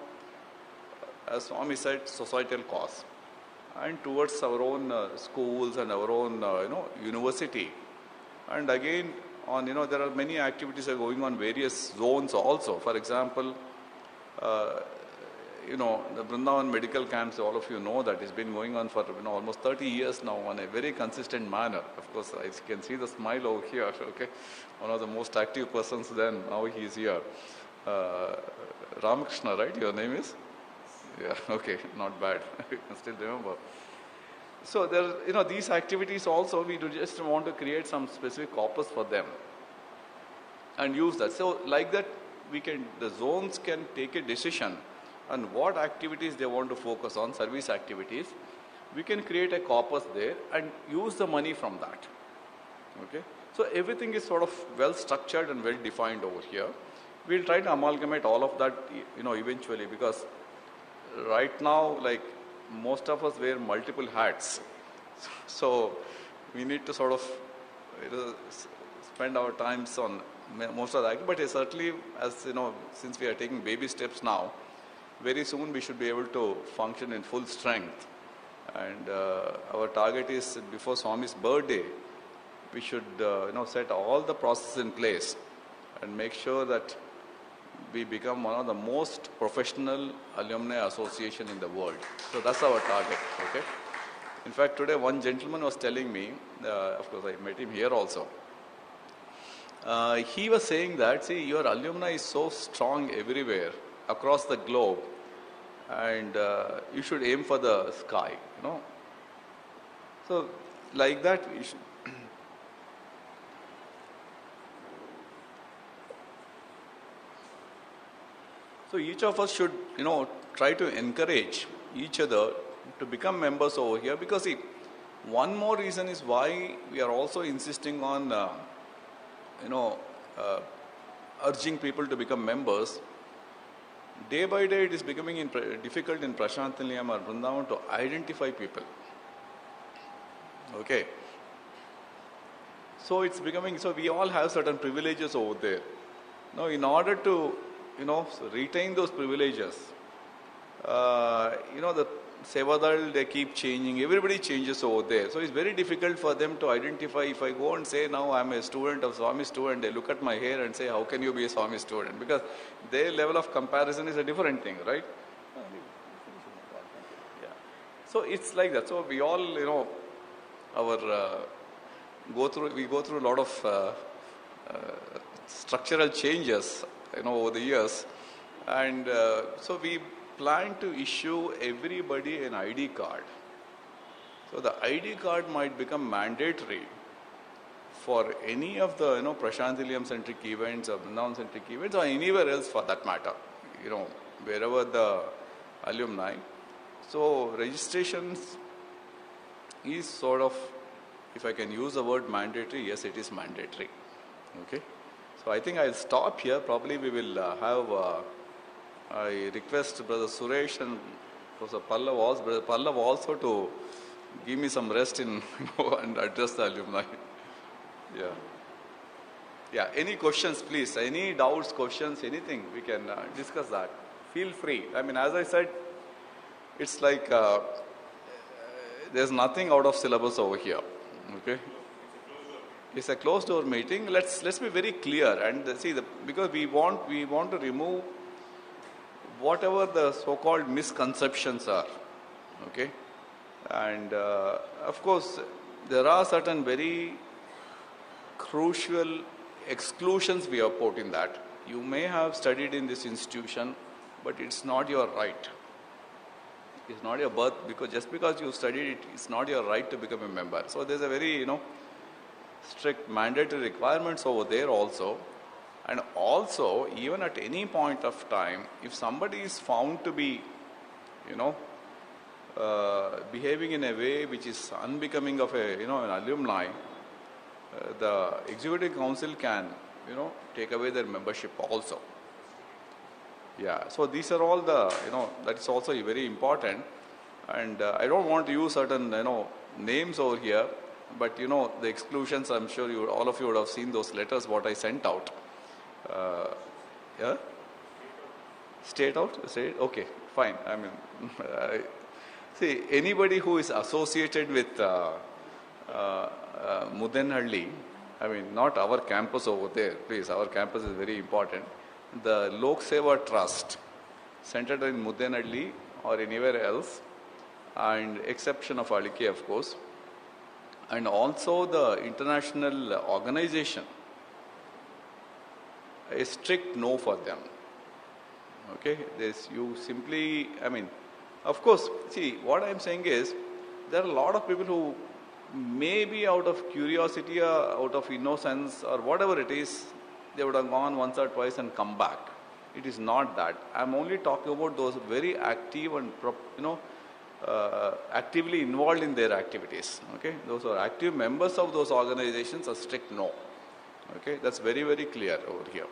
as Swami said, societal cause, and towards our own schools and our own, university. And again, there are many activities are going on various zones also. For example, the Vrindavan medical camps, all of you know that it's been going on for almost 30 years now on a very consistent manner. Of course, I can see the smile over here, okay? One of the most active persons then, now he is here. Ramakrishna, right? Your name is? Yeah, okay, not bad. You can still remember. So there, these activities also, we do just want to create some specific corpus for them and use that. So like that, the zones can take a decision on what activities they want to focus on, service activities. We can create a corpus there and use the money from that. Okay? So everything is sort of well structured and well defined over here. We'll try to amalgamate all of that, eventually, because right now, like most of us wear multiple hats. So we need to sort of spend our times on most of that. But certainly, as since we are taking baby steps now, very soon we should be able to function in full strength. And our target is before Swami's birthday, we should set all the processes in place and make sure that we become one of the most professional alumni association in the world. So that's our target. Okay. In fact, today one gentleman was telling me, of course I met him here also. He was saying that, see, your alumni is so strong everywhere across the globe, and you should aim for the sky, So like that we should. So each of us should, try to encourage each other to become members over here, because see, one more reason is why we are also insisting on, urging people to become members. Day by day, it is becoming difficult in Prashant Nilayam or Vrindavan to identify people. Okay. So it's becoming, so we all have certain privileges over there. Now, in order to, retain those privileges, the Sevadal, they keep changing. Everybody changes over there. So it's very difficult for them to identify. If I go and say, now I'm a student of Swami student, they look at my hair and say, how can you be a Swami student? Because their level of comparison is a different thing, right? Yeah. So it's like that. So we all, we go through a lot of structural changes, over the years. And so we plan to issue everybody an ID card. So the ID card might become mandatory for any of the Prashant Nilayam centric events or Vrindavan centric events or anywhere else for that matter, wherever the alumni. So registrations is sort of, if I can use the word mandatory, yes, it is mandatory. Okay. So I think I'll stop here. Probably we will have. I request Brother Suresh and Professor Pallav also to give me some rest in and address the alumni. Yeah. Yeah. Any questions, please? Any doubts, questions, anything? We can discuss that. Feel free. I mean, as I said, it's like there's nothing out of syllabus over here. Okay. It's a closed door meeting. Let's be very clear and see because we want to remove whatever the so-called misconceptions are, okay? And of course, there are certain very crucial exclusions we have put in that. You may have studied in this institution, but it's not your right. It's not your birth, because just because you studied it, it's not your right to become a member. So there's a very, strict mandatory requirements over there also. And also, even at any point of time, if somebody is found to be, behaving in a way which is unbecoming of an alumni, the executive council can, take away their membership also. Yeah, so these are all the, that is also very important. And I don't want to use certain, names over here, but, the exclusions, I'm sure all of you would have seen those letters, what I sent out. Yeah? State out? State? Okay, fine. I mean, see, anybody who is associated with Mudenhalli, I mean, not our campus over there, please, our campus is very important. The Lok Seva Trust, centered in Mudenadli or anywhere else, and exception of Alike, of course, and also the international organization, a strict no for them. Okay, you simply, of course, see, what I'm saying is, there are a lot of people who maybe out of curiosity or out of innocence or whatever it is, they would have gone once or twice and come back. It is not that. I'm only talking about those very active and actively involved in their activities. Okay, those who are active members of those organizations are strict no. Okay, that's very, very clear over here.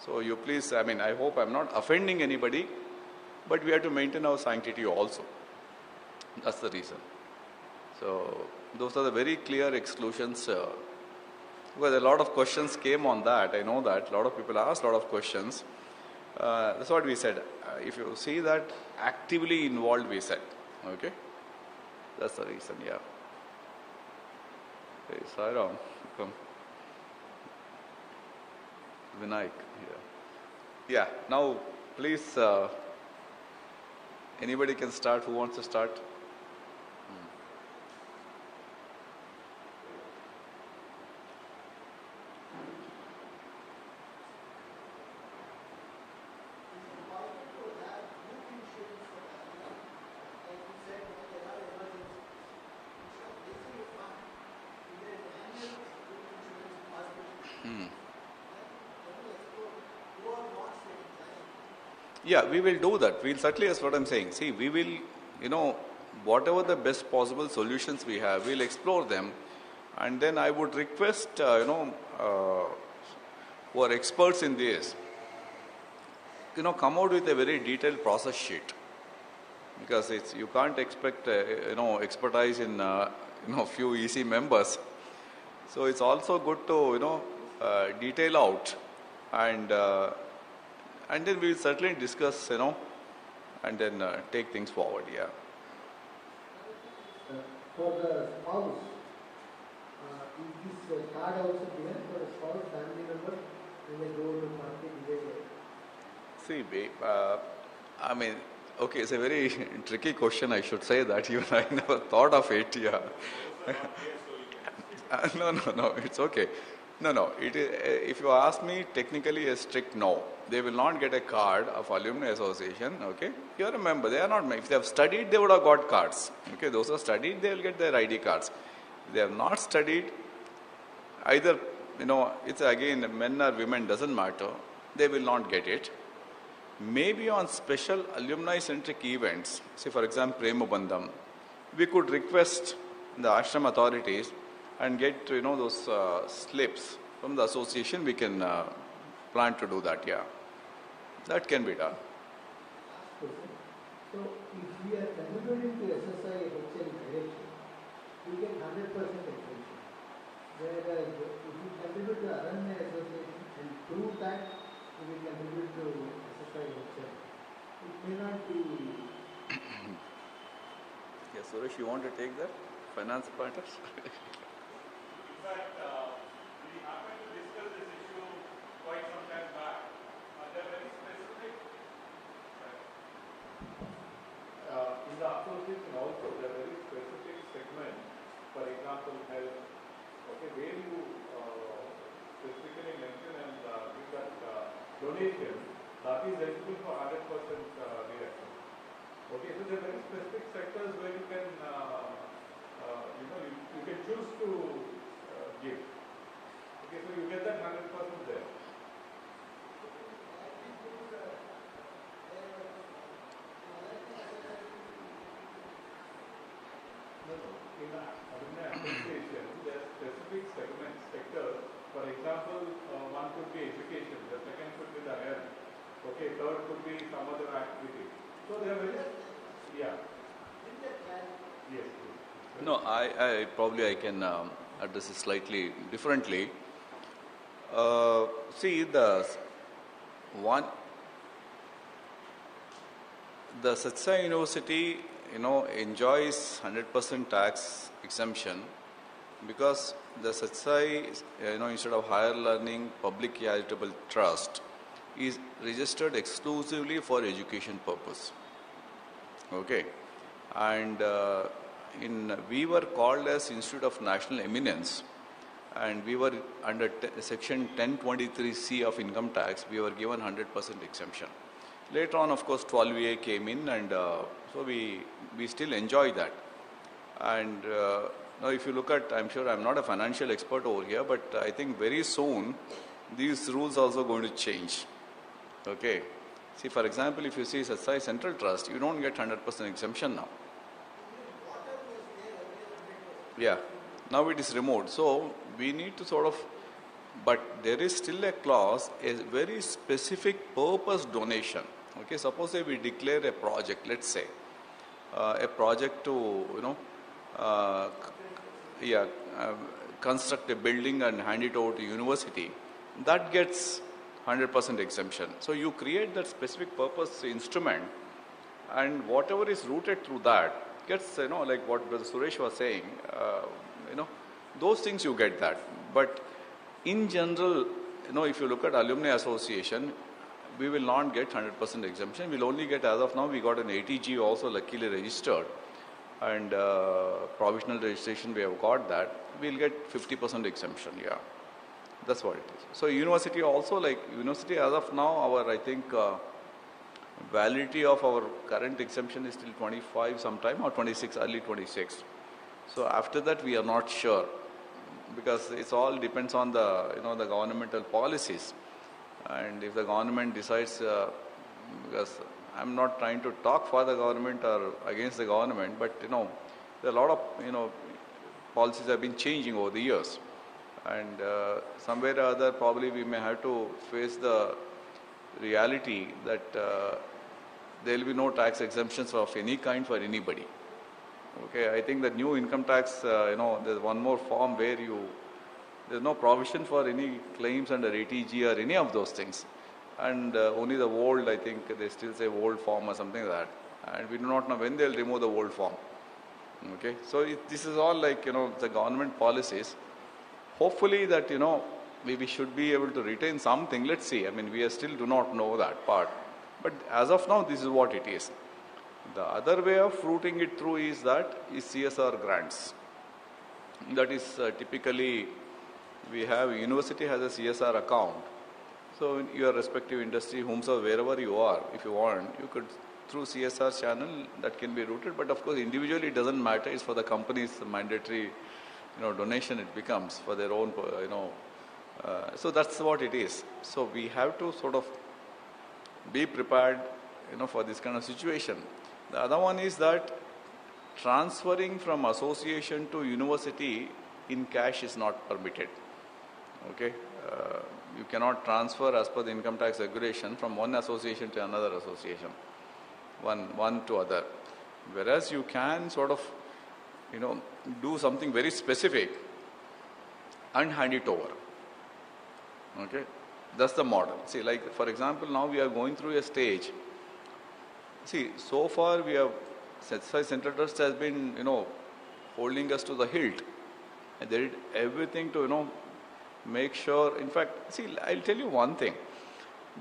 So you please, I hope I'm not offending anybody, but we have to maintain our sanctity also. That's the reason. So those are the very clear exclusions. Because a lot of questions came on that. I know that. A lot of people asked a lot of questions. That's what we said. If you see that, actively involved, we said. Okay? That's the reason, yeah. Okay, Sairam, come. Vinayak, yeah. Now, please, anybody can start. Who wants to start? Yeah, we will do that. We'll certainly, that's what I'm saying. See, we will, whatever the best possible solutions we have, we'll explore them. And then I would request, who are experts in this, come out with a very detailed process sheet. Because you can't expect, expertise in, few easy members. So it's also good to, detail out and then we will certainly discuss, and then take things forward, yeah. For the spouse, is this card also given for the spouse, family member, when they go to party? See, okay, it's a very tricky question, I should say that. Even I never thought of it, yeah. No, it's okay. No, it is, if you ask me, technically a strict no. They will not get a card of Alumni Association, okay? You are a member, they are not, if they have studied, they would have got cards. Okay, those who have studied, they will get their ID cards. If they have not studied, either, it's again, men or women, doesn't matter, they will not get it. Maybe on special alumni-centric events, say for example, Prema Bandham, we could request the ashram authorities and get, those slips from the association. We can plan to do that, yeah. That can be done. So, if we are contributing to SSI HL direction, we get 100% exemption. Whereas, if we contribute to Alumni Association and through that, we contribute to SSI HL, it may not be. Yes, Suresh, you want to take that? Finance pointers? In fact, we happened to discuss this issue quite some time back. They're very specific. In the association also, there are very specific segments. For example, health. Okay, where you specifically mention and give that donation, that is eligible for 100% deduction. Okay, so there are very specific sectors where you can, you can choose to give. Okay, so you get that 100% there. In the Alumni Association, there are specific segments, sectors. For example, one could be education, the second could be the health. Okay, third could be some other activity. So they are very, yeah. Yes. No, I probably can address it slightly differently. See, the Sathya University, enjoys 100% tax exemption because the Sathya, instead of higher learning public charitable trust, is registered exclusively for education purpose. Okay, and we were called as Institute of National Eminence, and we were under section 1023C of income tax. We were given 100% exemption. Later on, of course, 12A came in, and so we still enjoy that. And now if you look at, I'm sure I'm not a financial expert over here, but I think very soon these rules also going to change. Okay. See, for example, if you see Sathya Central Trust, you don't get 100% exemption now. Yeah. Now it is removed. So we need to sort of, but there is still a clause, a very specific purpose donation. Okay. Suppose we declare a project, let's say, a project to, construct a building and hand it over to university, that gets 100% exemption. So you create that specific purpose instrument, and whatever is rooted through that gets, like what Brother Suresh was saying, those things you get that. But in general, if you look at Alumni Association, we will not get 100% exemption. We'll only get, as of now, we got an ATG also luckily registered, and provisional registration we have got that. We'll get 50% exemption, yeah. That's what it is. So university also, like university as of now, our, I think, validity of our current exemption is till 25 sometime, or 26, early 26. So after that we are not sure, because it's all depends on the, the governmental policies. And if the government decides, because I'm not trying to talk for the government or against the government, but there are a lot of, policies have been changing over the years. And somewhere or other, probably we may have to face the reality that there will be no tax exemptions of any kind for anybody. Okay, I think the new income tax, there's one more form where there's no provision for any claims under ATG or any of those things. And only the old, I think they still say old form or something like that. And we do not know when they'll remove the old form. Okay, so this is all like, the government policies. Hopefully that, we should be able to retain something. Let's see. I mean, we still do not know that part. But as of now, this is what it is. The other way of routing it through is CSR grants. That is typically, we have, university has a CSR account. So in your respective industry, wherever you are, if you want, you could, through CSR channel, that can be routed. But of course, individually it doesn't matter. It's for the companies, the mandatory donation it becomes for their own, so that's what it is. So we have to sort of be prepared, for this kind of situation. The other one is that transferring from association to university in cash is not permitted. Okay, you cannot transfer as per the income tax regulation from one association to another association, one to other. Whereas you can sort of, do something very specific and hand it over. Okay, that's the model. See, like for example, now we are going through a stage. See, so far we have, Sathya Central Trust has been, holding us to the hilt. And they did everything to, make sure. In fact, see, I'll tell you one thing.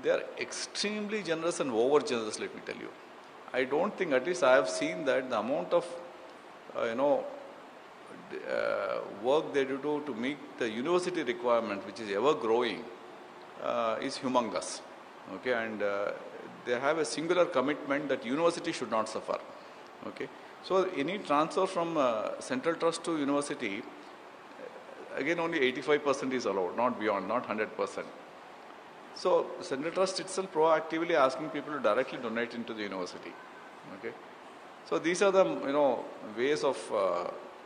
They are extremely generous and over generous, let me tell you. I don't think, at least I have seen that the amount of, work they do to meet the university requirement, which is ever growing, is humongous. Okay, and they have a singular commitment that university should not suffer. Okay, so any transfer from Central Trust to university, again only 85% is allowed, not beyond, not 100%. So Central Trust itself proactively asking people to directly donate into the university. Okay, so these are the ways of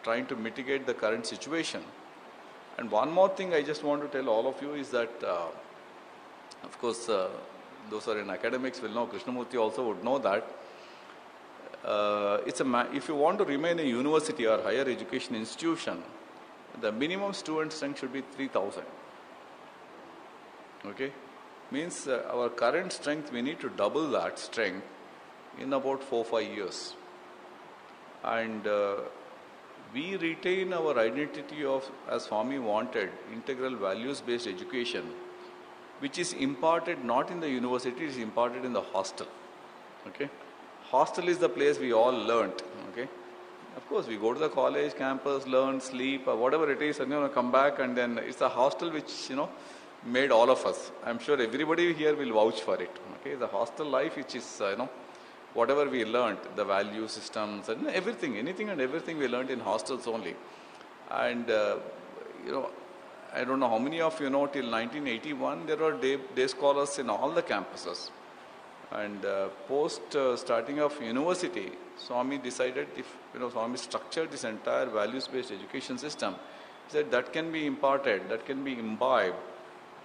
trying to mitigate the current situation. And one more thing I just want to tell all of you is that, of course, those who are in academics will know, Krishnamurti also would know that, if you want to remain a university or higher education institution, the minimum student strength should be 3,000. Okay, means our current strength, we need to double that strength in about 4-5 years. And we retain our identity of, as Swami wanted, integral values-based education, which is imparted not in the university, it is imparted in the hostel. Okay? Hostel is the place we all learnt. Okay? Of course, we go to the college, campus, learn, sleep, or whatever it is, and come back, and then it's a hostel which, made all of us. I'm sure everybody here will vouch for it. Okay? The hostel life, which is, whatever we learned, the value systems and everything, anything and everything we learned in hostels only. And, I don't know how many of you know, till 1981, there were day scholars in all the campuses. And post starting of university, Swami decided, Swami structured this entire values-based education system. He said that can be imparted, that can be imbibed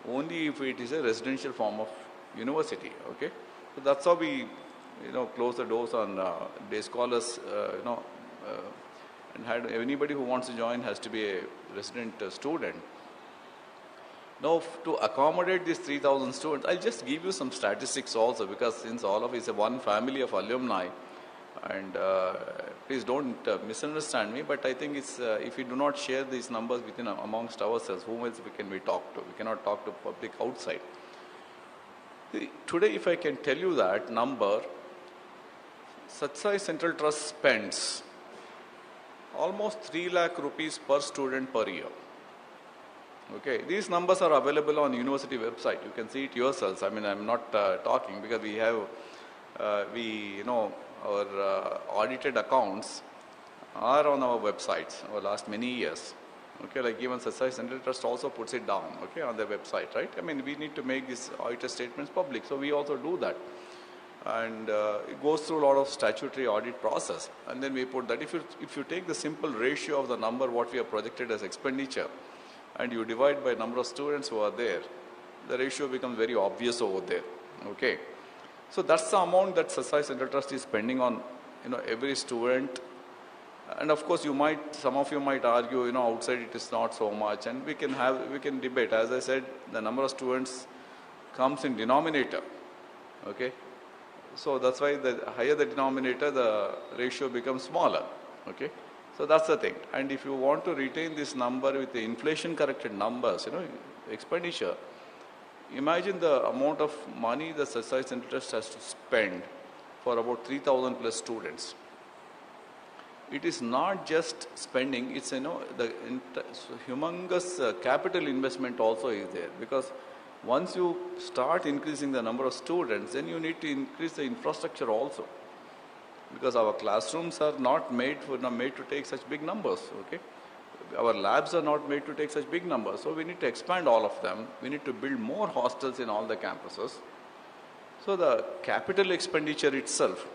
only if it is a residential form of university. Okay, so that's how we, close the doors on day scholars. And had anybody who wants to join has to be a resident student. Now, to accommodate these 3,000 students, I'll just give you some statistics also, because since all of us are one family of alumni, and please don't misunderstand me, but I think it's if we do not share these numbers within amongst ourselves, whom else can we talk to? We cannot talk to public outside. Today, if I can tell you that number, Sathya Central Trust spends almost 3 lakh rupees per student per year. Okay, these numbers are available on university website. You can see it yourselves. I mean, I'm not talking because we have, our audited accounts are on our websites over last many years. Okay, like even Sathya Central Trust also puts it down, okay, on their website, right? I mean, we need to make these audited statements public, so we also do that. And it goes through a lot of statutory audit process. And then we put that, if you take the simple ratio of the number what we have projected as expenditure, and you divide by number of students who are there, the ratio becomes very obvious over there. Okay, so that's the amount that Sathya Central Trust is spending on, every student. And of course, some of you might argue, outside it is not so much, and we can debate. As I said, the number of students comes in denominator. Okay, so that's why the higher the denominator, the ratio becomes smaller. Okay. So that's the thing. And if you want to retain this number with the inflation corrected numbers, expenditure, imagine the amount of money the Sathya Central Trust has to spend for about 3,000 plus students. It is not just spending, it's, the humongous capital investment also is there, because once you start increasing the number of students, then you need to increase the infrastructure also. Because our classrooms are not made to take such big numbers. Okay, our labs are not made to take such big numbers. So we need to expand all of them. We need to build more hostels in all the campuses. So the capital expenditure itself,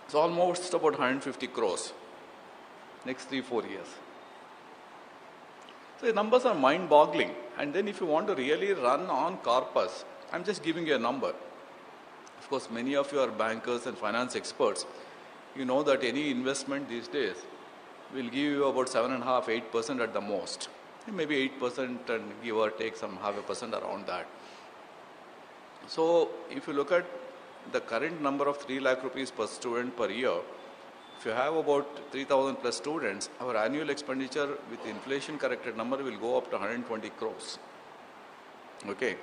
it's almost about 150 crores next 3-4 years. So the numbers are mind-boggling. And then if you want to really run on corpus, I'm just giving you a number. Of course, many of you are bankers and finance experts. You know that any investment these days will give you about 7.5-8% at the most. Maybe 8% and give or take some 0.5% around that. So, if you look at the current number of 3 lakh rupees per student per year, if you have about 3,000 plus students, our annual expenditure with inflation corrected number will go up to 120 crores. Okay.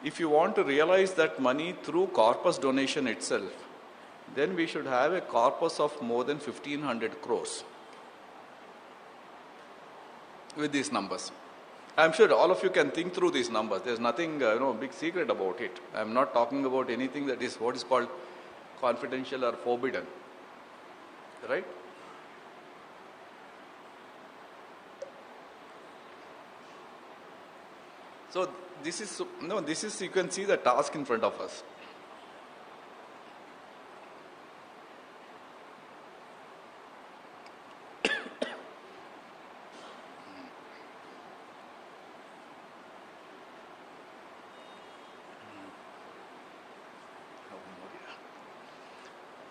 If you want to realize that money through corpus donation itself, then we should have a corpus of more than 1,500 crores with these numbers. I'm sure all of you can think through these numbers. There's nothing, big secret about it. I'm not talking about anything that is what is called confidential or forbidden, right? So this is, you can see the task in front of us.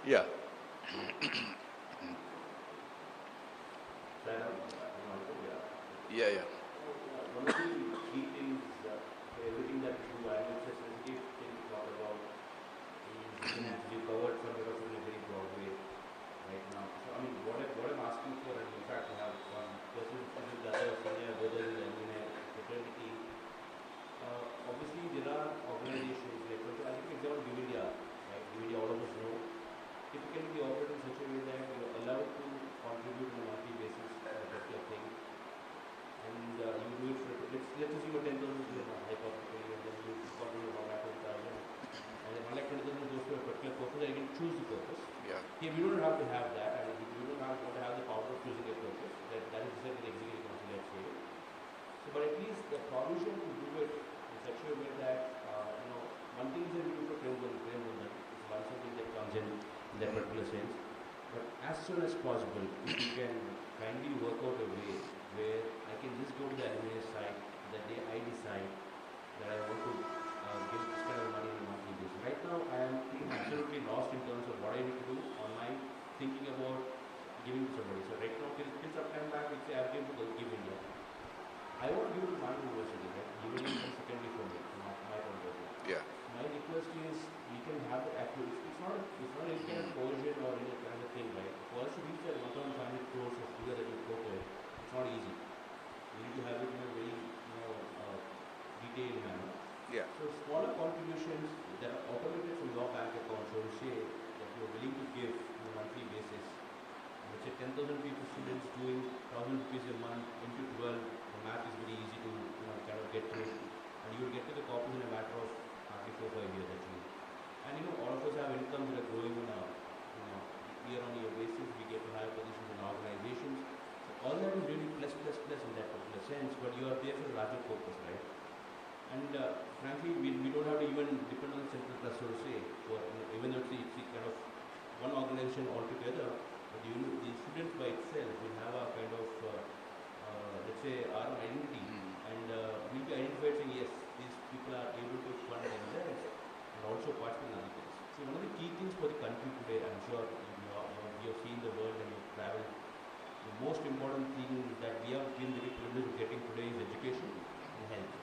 Yeah. Yeah. One of the key things, everything that you do, I would say sensitive thing to talk about is you covered some of it in a very broad way right now. So I mean, what I'm asking for, and in fact, we have one person, the other senior brothers in the Alumni fraternity. margin in that particular sense. But as soon as possible, if you can kindly work out a way where I can just go to the alumni site the day I decide that I want to give this kind of money on a monthly basis. Right now, I am absolutely lost in terms of what I need to do online, thinking about giving to somebody. So right now, till some time back, let's say I came to Give India. I want to give to my university, right? Give India is secondary for me, from my point of view. Yeah. My request is you can have the activity. It's not any kind of coercion or any kind of thing, right? For us to reach that 1,500 crores of figure that you quoted, it's not easy. You need to have it in a very detailed manner. Yeah. So smaller contributions that are automated from your bank account, so to say that you are willing to give on a monthly basis. Let's say 10,000 people, students doing 1,000 rupees a month into 12. The math is very easy to kind of get through, and you will get to the copies in a matter of hardly 4-5 years actually. And all of us have incomes that are growing on a year-on-year basis. We get to higher positions in organizations. So all that is really plus in that particular sense, but you are there for a larger purpose, right? And frankly, we don't have to even depend on the central trust, so to say, for, even though it's kind of one organization altogether, but the students by itself will have a kind of, let's say, our identity, and we'll be identified saying, yes, these people are able to fund themselves and also participate in other things. So one of the key things for the country today, I'm sure you have seen the world and you've traveled, the most important thing that we have been very privileged of getting today is education and health.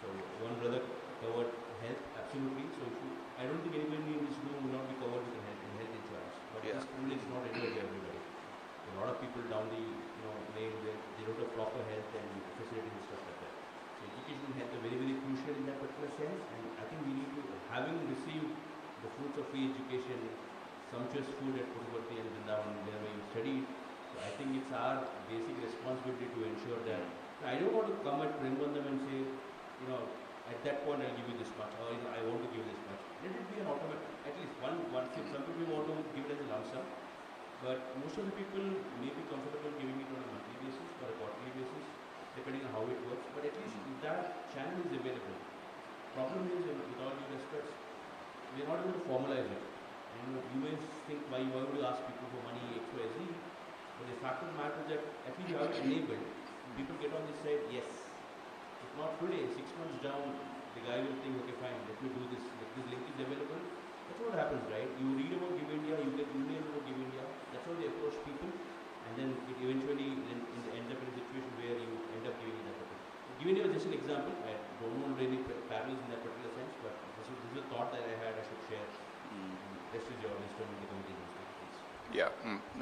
So one brother covered health, absolutely. So I don't think anybody in this room will not be covered with health insurance. But this privilege is not enjoyed by everybody. A lot of people down the lane where they don't have proper health and facilities and stuff like that. So education and health are very, very crucial in that particular sense. And I think we need to, having received the fruits of free education, sumptuous food at Puducherry and Vrindavan, where we studied, so I think it's our basic responsibility to ensure that. I don't want to come at Prembandham and say, at that point I'll give you this much, or I want to give this much. Let it be an automatic, at least one some people want to give it as a lump sum, but most of the people may be comfortable giving it on a monthly basis or a quarterly basis, depending on how it works, but at least that channel is available. Problem is, with all due respect, we are not able to formalize it. And you may think, why would you ask people for money, X, Y, Z, but the fact of the matter is that at least you have it enabled. People get on this side, yes. If not today, 6 months down, the guy will think, okay, fine, let me do this. This link is available. That's what happens, right? You read about Give India, you get emails about Give India. That's how they approach people, and then it eventually end up in a situation where you end up giving it that way. Give India was just an example. I don't know really parallels in that particular sense, but this is a thought that I had I should share. This is your wisdom in the committee. Yeah,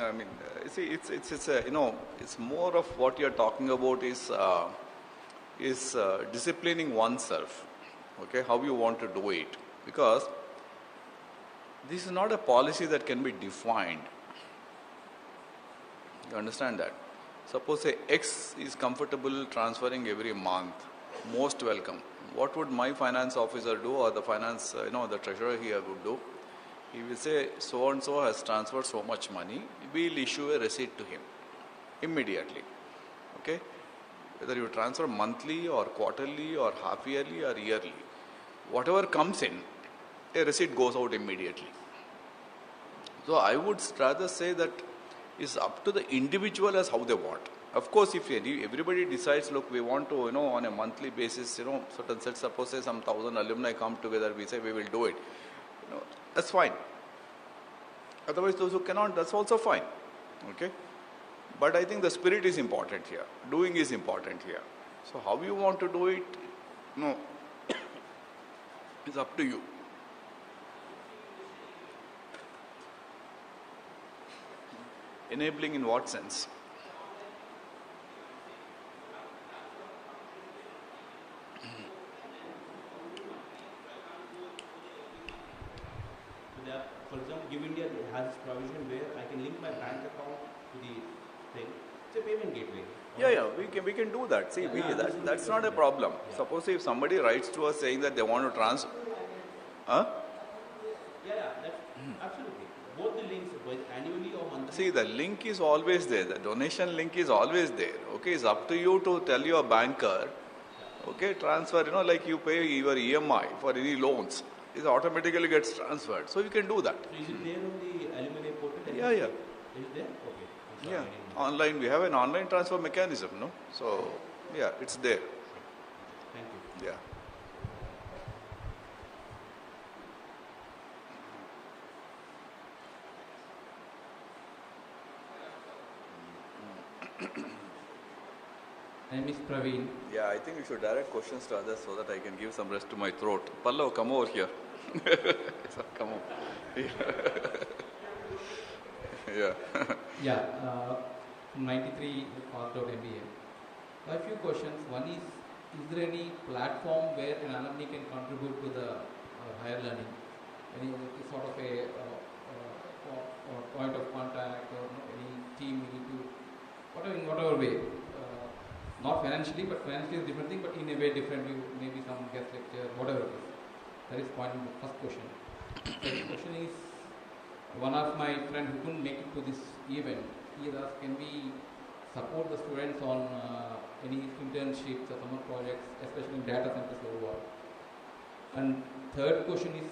I mean, see, it's more of what you're talking about is disciplining oneself. Okay, how you want to do it, because this is not a policy that can be defined. You understand that? Suppose say X is comfortable transferring every month, most welcome. What would my finance officer do, or the finance, the treasurer here would do? He will say, so and so has transferred so much money, we will issue a receipt to him immediately. Okay? Whether you transfer monthly or quarterly or half yearly or yearly, whatever comes in, a receipt goes out immediately. So I would rather say that it's up to the individual as how they want. Of course, if everybody decides, look, we want to, on a monthly basis, certain sets, suppose say some 1,000 alumni come together, we say we will do it. That's fine. Otherwise, those who cannot, that's also fine. Okay? But I think the spirit is important here. Doing is important here. So how you want to do it, it's up to you. Enabling in what sense? For example, Give India has provision where I can link my bank account to the thing. It's a payment gateway. Yeah, we can do that. See, that's not a problem. Yeah. Suppose if somebody writes to us saying that they want to transfer, That's absolutely. Both the links, both annually or monthly. See, the link is always there. The donation link is always there. Okay, it's up to you to tell your banker, okay, transfer, like you pay your EMI for any loans. it automatically gets transferred. So you can do that. So is it there on the alumni portal? Yeah, yeah. Is it there? Okay. I'm sorry, Yeah, I didn't know. online, we have an online transfer mechanism, no? So, yeah, it's there. Thank you. Yeah. My name is Praveen. Yeah, I think we should direct questions to others so that I can give some rest to my throat. Pallav, come over here. Come over. Yeah. Yeah, from 93 passed out MBA. I have a few questions. One is there any platform where an alumni can contribute to the higher learning? Any sort of a point of contact or any team we need to, in whatever way, not financially, but financially is a different thing, but in a way different, maybe some guest lecture, whatever it is. That is point number, first question. Second question is, one of my friends who couldn't make it to this event, he asked, can we support the students on any internships or summer projects, especially in data centers overall? And third question is,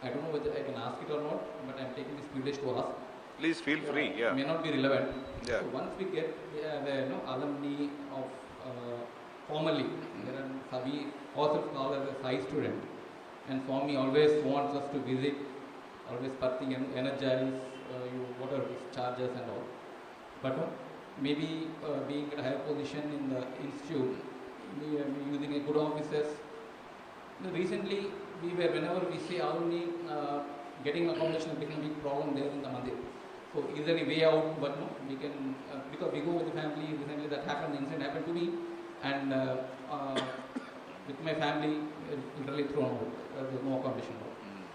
I don't know whether I can ask it or not, but I'm taking this privilege to ask. Please feel free, yeah. May not be relevant. Yeah. So once we get the alumni of formally, we also call as a Sai student, and Swami always wants us to visit, always party and energize you, whatever it is, charges and all. But maybe being at a higher position in the institute, using a good offices. Recently, whenever we say alumni, getting accommodation has become a big problem there in the Mandir. So is there any way out? But no, we can, because we go with the family, recently that happened, the incident happened to me, and with my family, literally thrown out. There's no accommodation.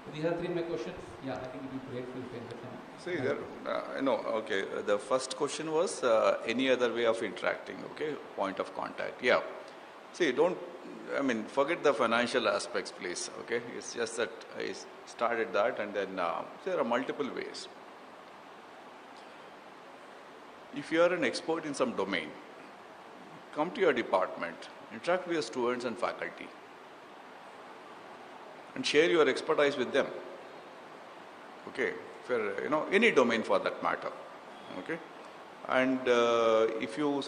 So these are three of my questions. Yeah, I think it would be grateful if you can get some. See, there, okay. The first question was any other way of interacting, okay? Point of contact. Yeah. See, forget the financial aspects, please, okay? It's just that I started that, and then there are multiple ways. If you are an expert in some domain, come to your department, interact with your students and faculty, and share your expertise with them. Okay, for any domain for that matter. Okay, and if you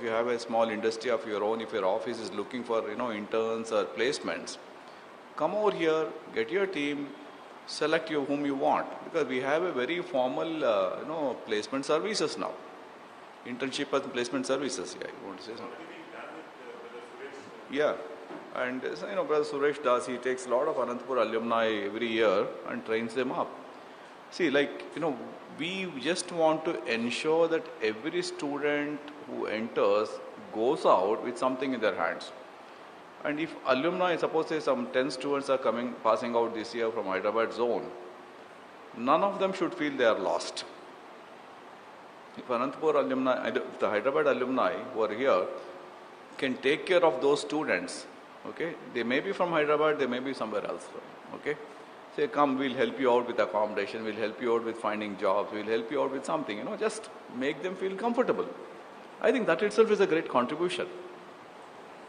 have a small industry of your own, if your office is looking for interns or placements, come over here, get your team, select whom you want, because we have a very formal placement services now. Internship and placement services. Yeah, you want to say something? Yeah, and Brother Suresh does. He takes a lot of Anantapur alumni every year and trains them up. See, we just want to ensure that every student who enters goes out with something in their hands. And if alumni, suppose say some 10 students are passing out this year from Hyderabad zone, none of them should feel they are lost. If Anantapur alumni, if the Hyderabad alumni who are here can take care of those students, okay, they may be from Hyderabad, they may be somewhere else, okay. Say, come, we'll help you out with accommodation, we'll help you out with finding jobs, we'll help you out with something, just make them feel comfortable. I think that itself is a great contribution.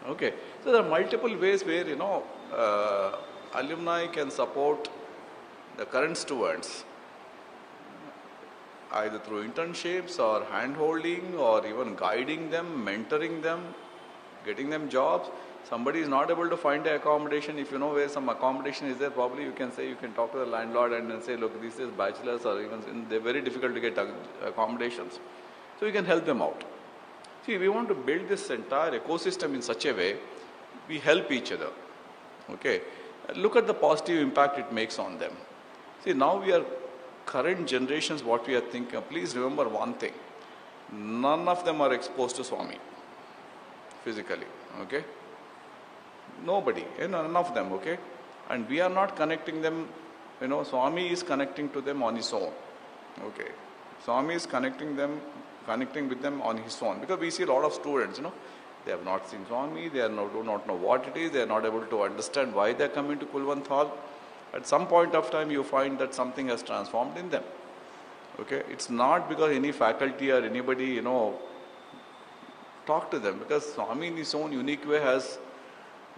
Okay, so there are multiple ways where, alumni can support the current students, either through internships or hand-holding or even guiding them, mentoring them, getting them jobs. Somebody is not able to find an accommodation. If you know where some accommodation is there, probably you can talk to the landlord and then say, look, this is bachelors or even they're very difficult to get accommodations. So you can help them out. See, we want to build this entire ecosystem in such a way, we help each other. Okay. Look at the positive impact it makes on them. See, now we are current generations, what we are thinking. Please remember one thing. None of them are exposed to Swami physically. Okay. Nobody, none of them, okay? And we are not connecting them, Swami is connecting to them on his own, okay? Swami is connecting with them on his own, because we see a lot of students, they have not seen Swami, do not know what it is, they are not able to understand why they are coming to Kulwant Hall. At some point of time, you find that something has transformed in them, okay? It's not because any faculty or anybody, talk to them, because Swami in his own unique way has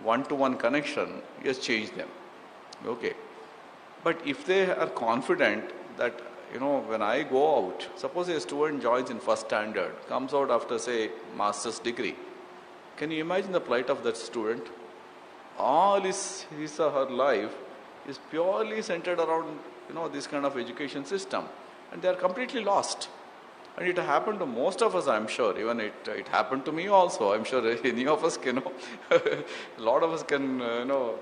one-to-one connection, he has changed them. Okay. But if they are confident that, when I go out, suppose a student joins in first standard, comes out after, say, master's degree, can you imagine the plight of that student? All his or her life is purely centered around, this kind of education system. And they are completely lost. And it happened to most of us, I'm sure. Even it happened to me also. I'm sure any of us can, a lot of us can,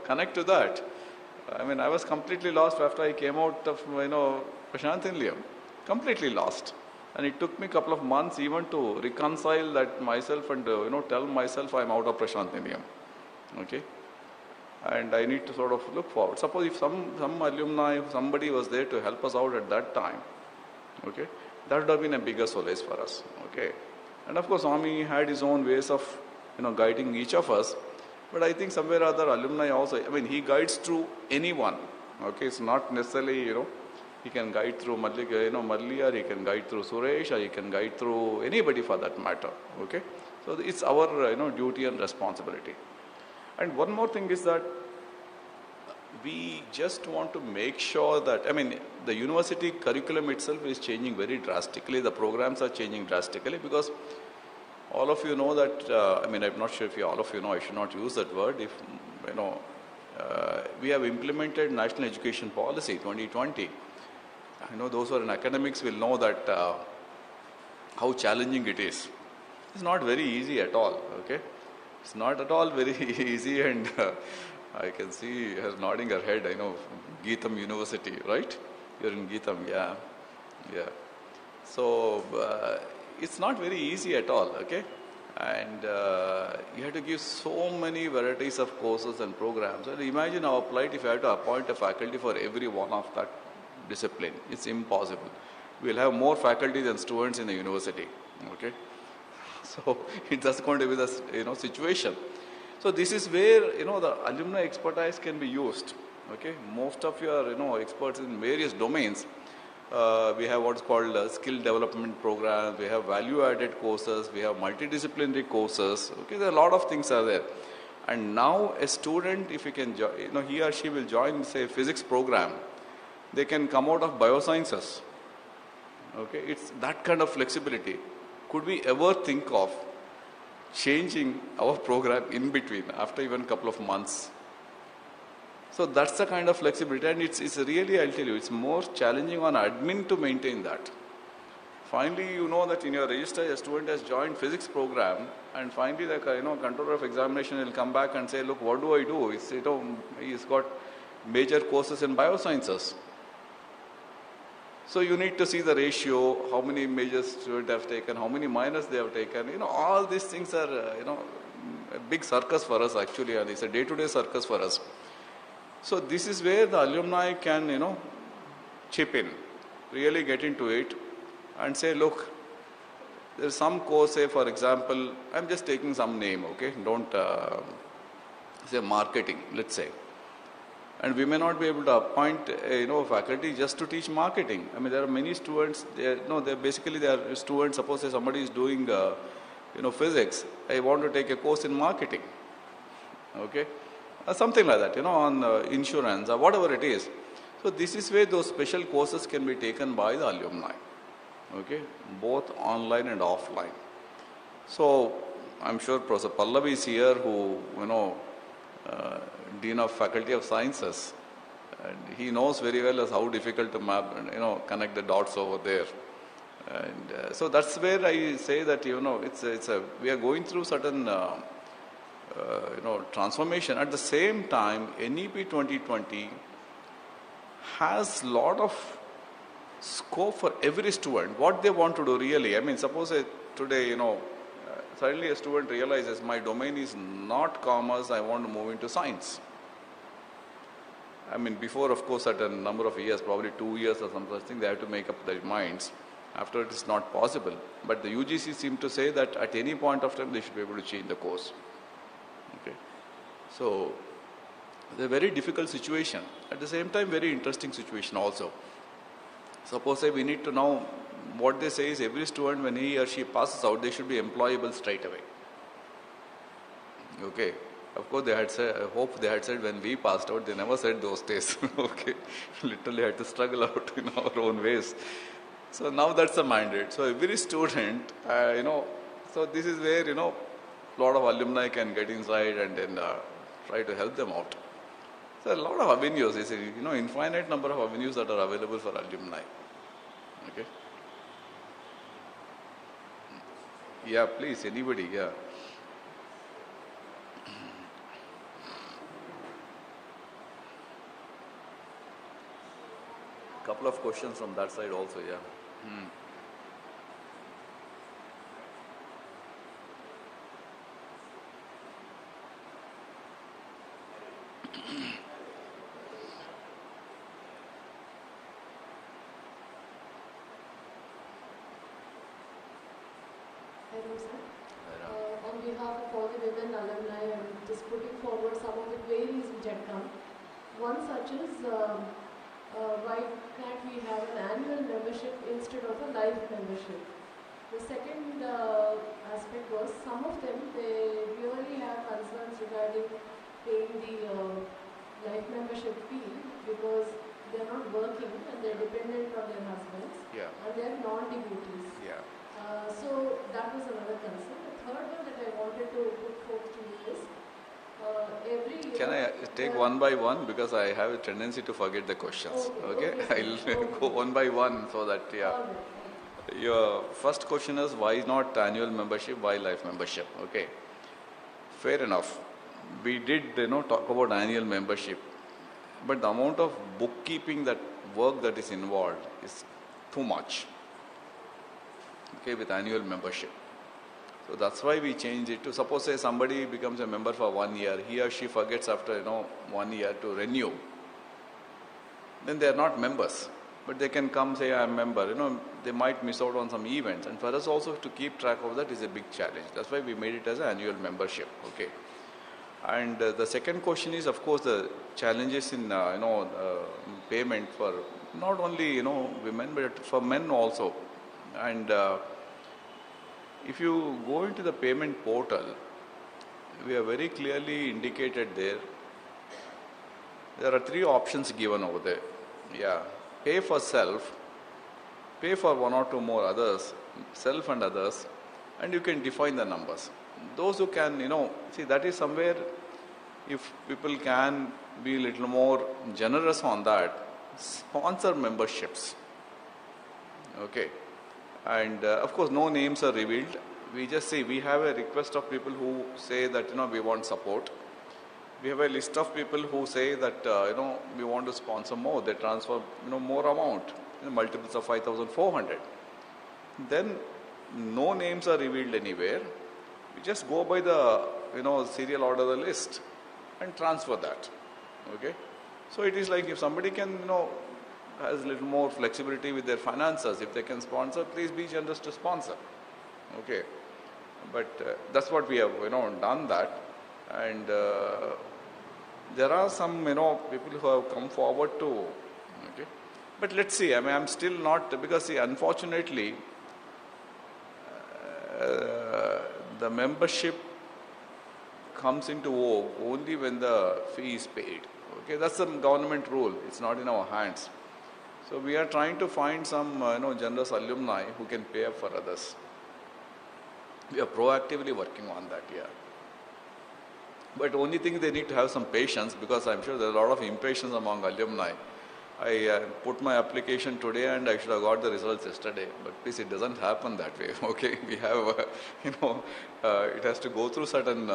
connect to that. I mean, I was completely lost after I came out of, Prashantinilayam. Completely lost. And it took me a couple of months even to reconcile that myself and, tell myself I'm out of Prashantinilayam. Okay? And I need to sort of look forward. Suppose if some alumni, somebody was there to help us out at that time, okay, that would have been a bigger solace for us. Okay? And of course, Swami had his own ways of, guiding each of us. But I think somewhere or other, alumni also, he guides through anyone. Okay, it's not necessarily, he can guide through Malli, or he can guide through Suresh, or he can guide through anybody for that matter. Okay, so it's our, duty and responsibility. And one more thing is that we just want to make sure that, the university curriculum itself is changing very drastically. The programs are changing drastically because all of you know that, I'm not sure if all of you know, I should not use that word. If, we have implemented National Education Policy 2020. I know those who are in academics will know that how challenging it is. It's not very easy at all, okay? It's not at all very easy, and I can see her nodding her head. I know, Geetham University, right? You're in Geetham, yeah. So, it's not very easy at all, okay? And you have to give so many varieties of courses and programs. And imagine our plight if you have to appoint a faculty for every one of that discipline. It's impossible. We'll have more faculty than students in the university, okay? So it's just going to be the situation. So this is where the alumni expertise can be used. Okay, most of you are experts in various domains. We have what's called skill development programs. We have value-added courses. We have multidisciplinary courses. Okay, there are a lot of things are there. And now a student, if he can, he or she will join, say, physics program, they can come out of biosciences. Okay, it's that kind of flexibility. Could we ever think of changing our program in between after even a couple of months? So that's the kind of flexibility, and it's really, I'll tell you, it's more challenging on admin to maintain that. Finally, you know that in your register, a student has joined physics program, and finally the controller of examination will come back and say, look, what do I do? He's got major courses in biosciences. So you need to see the ratio, how many majors students have taken, how many minors they have taken. All these things are, a big circus for us actually, and it's a day-to-day circus for us. So this is where the alumni can, chip in, really get into it and say, look, there's some course, say for example, I'm just taking some name, okay? Don't say marketing, let's say. And we may not be able to appoint faculty just to teach marketing. There are many students. They are students. Suppose somebody is doing physics. I want to take a course in marketing. Okay, something like that. On insurance or whatever it is. So this is where those special courses can be taken by the alumni. Okay, both online and offline. So I'm sure Professor Pallavi is here, who Dean of Faculty of Sciences, and he knows very well as how difficult to map and connect the dots over there. And so that's where I say that we are going through certain transformation. At the same time, NEP 2020 has lot of scope for every student. What they want to do really. Suppose today suddenly a student realizes my domain is not commerce, I want to move into science. Before, of course, at a number of years, probably 2 years or some such thing, they have to make up their minds. After it is not possible. But the UGC seem to say that at any point of time, they should be able to change the course. Okay. So, it's a very difficult situation. At the same time, very interesting situation also. Suppose we need to know, what they say is every student, when he or she passes out, they should be employable straight away. Okay. Of course, they had said, I hope they had said when we passed out, they never said those days. Okay, literally had to struggle out in our own ways. So now that's a mandate. So every student, so this is where, a lot of alumni can get inside and then try to help them out. So a lot of avenues, it's infinite number of avenues that are available for alumni. Okay. Yeah, please, anybody, yeah. Couple of questions from that side also, yeah. Hello, sir. On behalf of all the women alumni, I'm just putting forward some of the queries which had come. One such is, why can't we have an annual membership instead of a life membership? The second aspect was, some of them, they really have concerns regarding paying the life membership fee because they're not working and they're dependent on their husbands, and they're non-devotees. Yeah. So that was another concern. The third one that I wanted to put forth to you is, every year... Can I take one by one, because I have a tendency to forget the questions. Okay? I'll go one by one so that, Your first question is, why not annual membership, why life membership? Okay. Fair enough. We did, talk about annual membership, but the amount of bookkeeping, that work that is involved is too much. Okay, with annual membership. So that's why we changed it to, suppose say somebody becomes a member for 1 year, he or she forgets after 1 year to renew. Then they are not members. But they can come say, I'm a member. They might miss out on some events. And for us also to keep track of that is a big challenge. That's why we made it as an annual membership. Okay. And the second question is, of course, the challenges in payment for not only women but for men also. And if you go into the payment portal, we are very clearly indicated there. There are 3 options given over there. Yeah, pay for self, pay for 1 or 2 more others, self and others, and you can define the numbers. Those who can, see, that is somewhere, if people can be a little more generous on that, sponsor memberships. Okay. And of course, no names are revealed. We just say we have a request of people who say that, we want support. We have a list of people who say that, we want to sponsor more. They transfer, more amount, multiples of 5,400. Then no names are revealed anywhere. We just go by the, serial order of the list and transfer that. Okay. So it is like if somebody can, has a little more flexibility with their finances, if they can sponsor, please be generous to sponsor. Okay. But that's what we have, done that. And there are some, people who have come forward to, okay. But let's see, I'm still not, because see, unfortunately, the membership comes into vogue only when the fee is paid. Okay, that's the government rule. It's not in our hands. So we are trying to find some, generous alumni who can pay up for others. We are proactively working on that, yeah. But only thing, they need to have some patience, because I'm sure there's a lot of impatience among alumni. I put my application today and I should have got the results yesterday. But please, it doesn't happen that way. Okay, we have, it has to go through certain,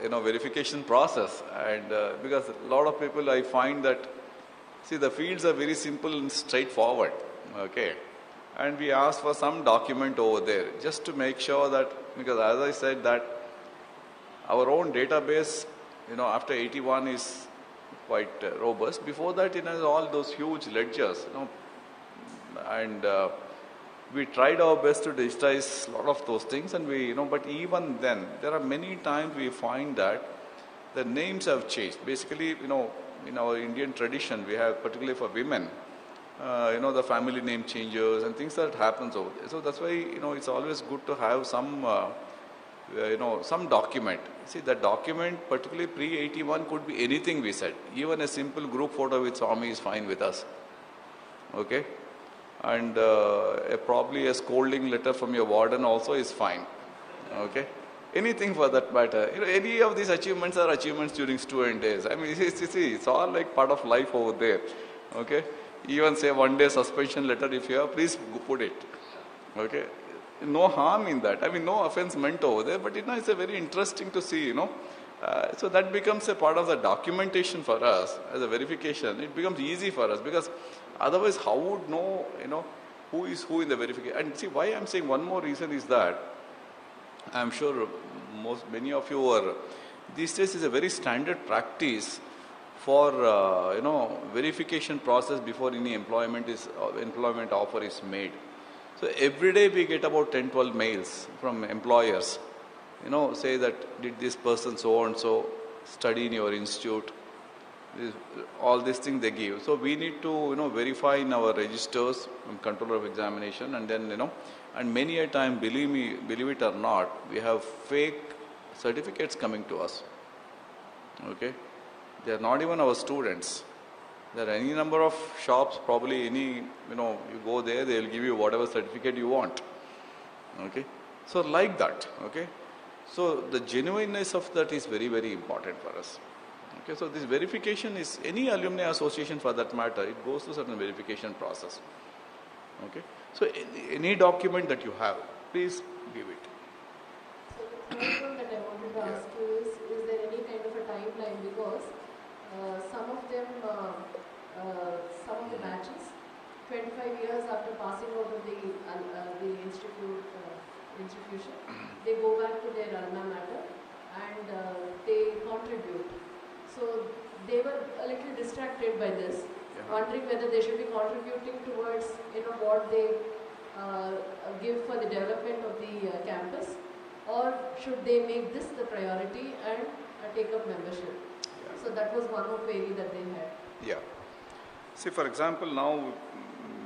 verification process. And because a lot of people, I find that, see, the fields are very simple and straightforward. Okay, and we ask for some document over there just to make sure that, because as I said that our own database, after 81 is quite robust. Before that, it has all those huge ledgers, and we tried our best to digitize a lot of those things, and we, but even then, there are many times we find that the names have changed. Basically, in our Indian tradition, we have, particularly for women, the family name changes and things that happens over there. So that's why, it's always good to have some some document. See, that document, particularly pre-81, could be anything we said. Even a simple group photo with Swami is fine with us. Okay? And probably a scolding letter from your warden also is fine. Okay? Anything for that matter. Any of these achievements are achievements during student days. I mean, it's all like part of life over there. Okay? Even say 1 day suspension letter if you have, please put it. Okay? No harm in that. I mean, no offense meant over there, but it's a very interesting to see, so that becomes a part of the documentation for us as a verification. It becomes easy for us because otherwise how would know, who is who in the verification. And see, why I'm saying one more reason is that I'm sure many of you are, these days is a very standard practice for, verification process before any employment offer is made. So every day we get about 10-12 mails from employers, say that did this person so and so study in your institute, all these things they give. So we need to verify in our registers, controller of examination, and then and many a time, believe it or not, we have fake certificates coming to us. Okay, they are not even our students. There are any number of shops, probably you go there, they will give you whatever certificate you want. Okay. So like that. Okay. So the genuineness of that is very, very important for us. Okay. So this verification is, any alumni association for that matter, it goes through certain verification process. Okay. So any document that you have, please give it. So the third one that I wanted to ask you is there any kind of a timeline, because some of them, some of the batches, 25 years after passing out of the institution, they go back to their alma mater and they contribute. So they were a little distracted by this, wondering whether they should be contributing towards what they give for the development of the campus, or should they make this the priority and take up membership. So that was one more query that they had. Yeah. See, for example, now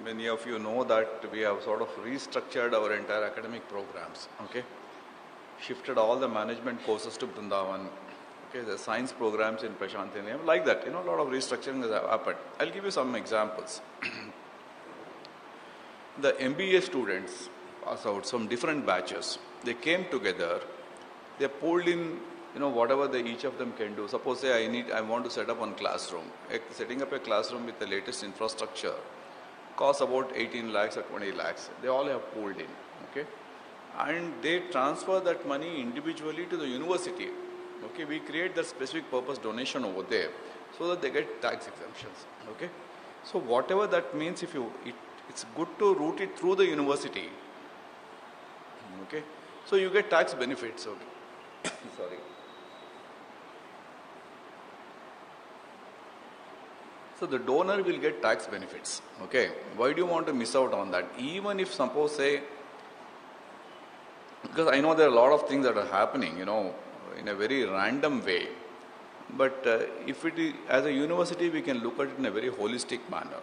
many of you know that we have sort of restructured our entire academic programs. Okay, shifted all the management courses to Brindavan. Okay, the science programs in Prashantiniyam, like that. A lot of restructuring has happened. I'll give you some examples. The MBA students pass out some different batches. They came together. They pulled in whatever each of them can do. Suppose say I want to set up one classroom. Setting up a classroom with the latest infrastructure costs about 18 lakhs or 20 lakhs. They all have pulled in. Okay, and they transfer that money individually to the university. Okay, we create that specific purpose donation over there so that they get tax exemptions. Okay, so whatever that means, it's good to route it through the university. Okay, so you get tax benefits. Okay, sorry. So the donor will get tax benefits. Okay, why do you want to miss out on that? Even if suppose say, because I know there are a lot of things that are happening, in a very random way. But if it is, as a university, we can look at it in a very holistic manner.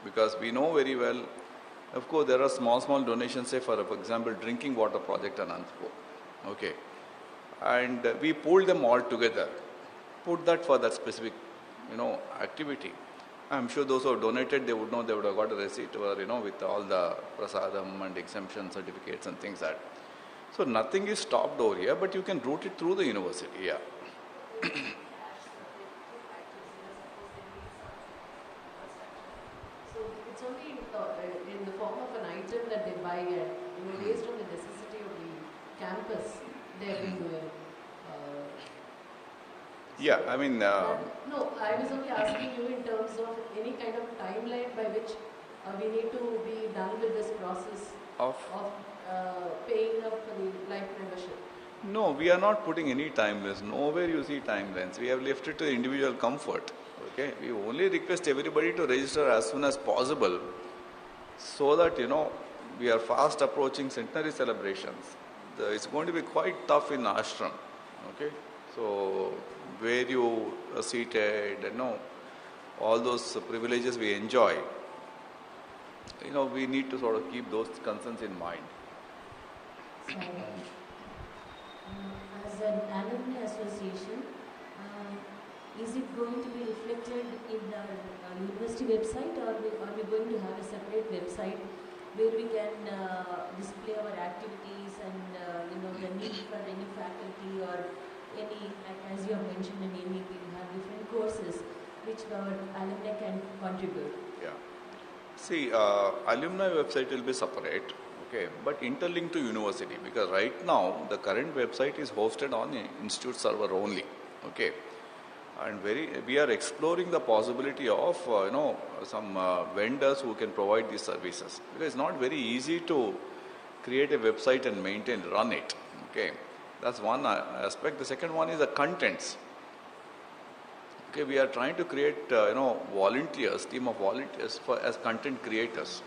Because we know very well, of course, there are small donations, say for example, drinking water project in Anantapur. Okay, and we pulled them all together, put that for that specific activity. I'm sure those who have donated, they would know, they would have got a receipt or, with all the prasadam and exemption certificates and things that. So nothing is stopped over here, but you can route it through the university, yeah. So it's only in the form of an item that they buy at, based on the necessity of the campus, they have been doing. Yeah, I mean... no, I was only asking you in terms of any kind of timeline by which we need to be done with this process of paying up for the life membership. No, we are not putting any timelines. Nowhere you see timelines. We have left it to individual comfort. Okay, we only request everybody to register as soon as possible so that, we are fast approaching centenary celebrations. It's going to be quite tough in ashram. Okay, so where you are seated, all those privileges we enjoy, we need to sort of keep those concerns in mind. As an alumni association, is it going to be reflected in our university website, or are we going to have a separate website where we can display our activities and the need for any faculty or any, like as you have mentioned in MEP, we have different courses which our alumni can contribute. Yeah. See, alumni website will be separate, okay, but interlinked to university, because right now the current website is hosted on institute server only, okay. And we are exploring the possibility of some vendors who can provide these services, because it's not very easy to create a website and run it, okay. That's one aspect. The second one is the contents. Okay, we are trying to create volunteers, team of volunteers as content creators.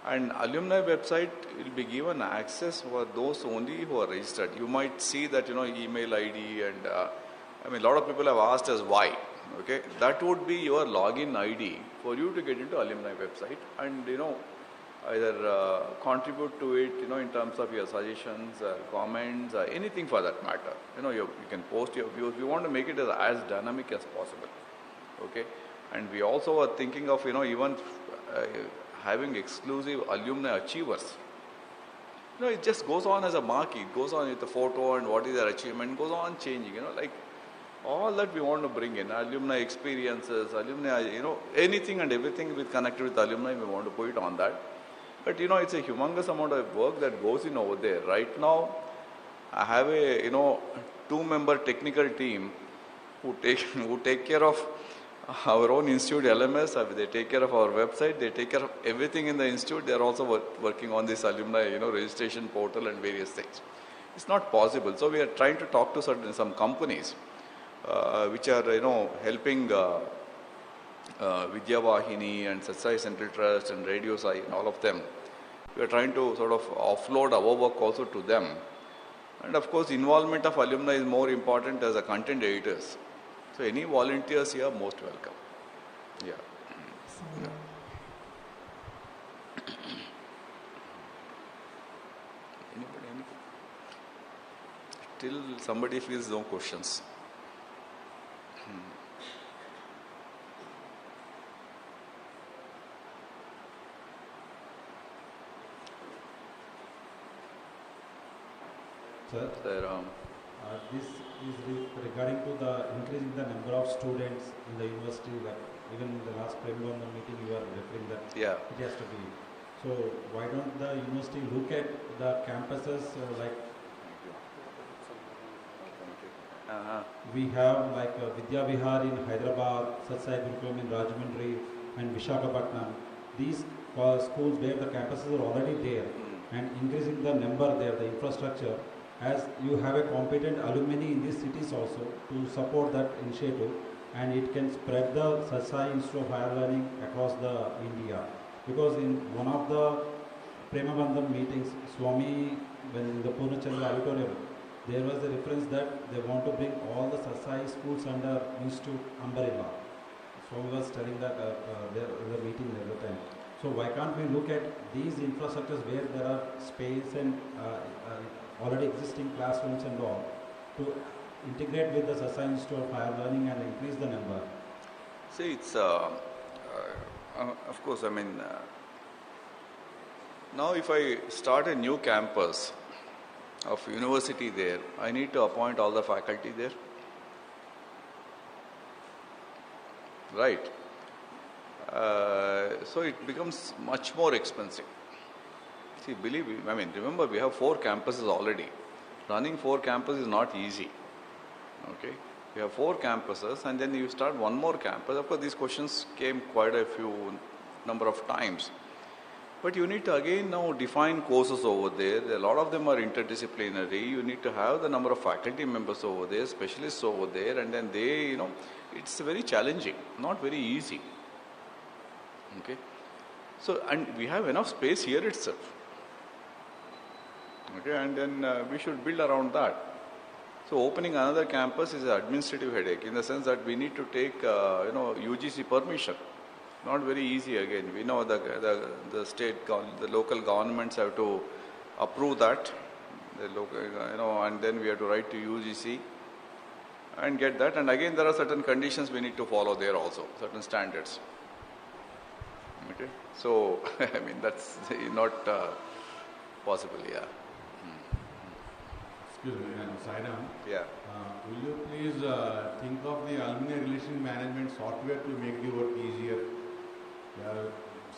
And alumni website will be given access for those only who are registered. You might see that email ID and a lot of people have asked us why. Okay, that would be your login ID for you to get into alumni website and either contribute to it in terms of your suggestions, comments, anything for that matter. You can post your views. We want to make it as dynamic as possible. Okay, and we also are thinking of even having exclusive alumni achievers. It just goes on as a marquee. It goes on with the photo and what is their achievement, goes on changing, like all that we want to bring in. Alumni experiences, alumni, anything and everything with connected with alumni, we want to put it on that. But it's a humongous amount of work that goes in over there. Right now, I have a 2-member technical team who take care of our own institute LMS. They take care of our website. They take care of everything in the institute. They are also working on this alumni registration portal and various things. It's not possible. So we are trying to talk to some companies which are helping Vidya Vahini and Sathya Central Trust and Radio Sai and all of them. We are trying to sort of offload our work also to them. And of course, involvement of alumni is more important as a content editors. So any volunteers here, most welcome. Yeah. Anybody? Till somebody feels no questions. Sir, this is regarding to the increasing the number of students in the university. Like even in the last Premabandham meeting, you are referring that it has to be. So why don't the university look at the campuses like we have like Vidya Vihar in Hyderabad, Sathya Gurukulam in Rajahmundry and Visakhapatnam. These schools where the campuses are already there and increasing the number there, the infrastructure, as you have a competent alumni in these cities also to support that initiative, and it can spread the Sathya Institute of Higher Learning across the India. Because in one of the Premabandham meetings, Swami, when in the Purnachandra auditorium, there was a reference that they want to bring all the Sathya schools under Institute umbrella. Swami was telling that there in the meeting at the time. So why can't we look at these infrastructures where there are space and already existing classrooms and all to integrate with the Sathya Institute of Higher Learning and increase the number? See, it's of course, now if I start a new campus of university there, I need to appoint all the faculty there. Right. So it becomes much more expensive. See, believe me, remember we have 4 campuses already. Running 4 campuses is not easy. Okay. We have 4 campuses and then you start one more campus. Of course, these questions came quite a few number of times. But you need to again now define courses over there. A lot of them are interdisciplinary. You need to have the number of faculty members over there, specialists over there, and then they, it's very challenging, not very easy. Okay. So, and we have enough space here itself. Okay, and then we should build around that. So opening another campus is an administrative headache in the sense that we need to take, UGC permission. Not very easy again. We know the state, the local governments have to approve that. They look, and then we have to write to UGC and get that. And again, there are certain conditions we need to follow there also, certain standards. Okay, so I mean that's not possible. Yeah. Excuse me, Saidam. Yeah. Will you please think of the alumni relation management software to make the work easier?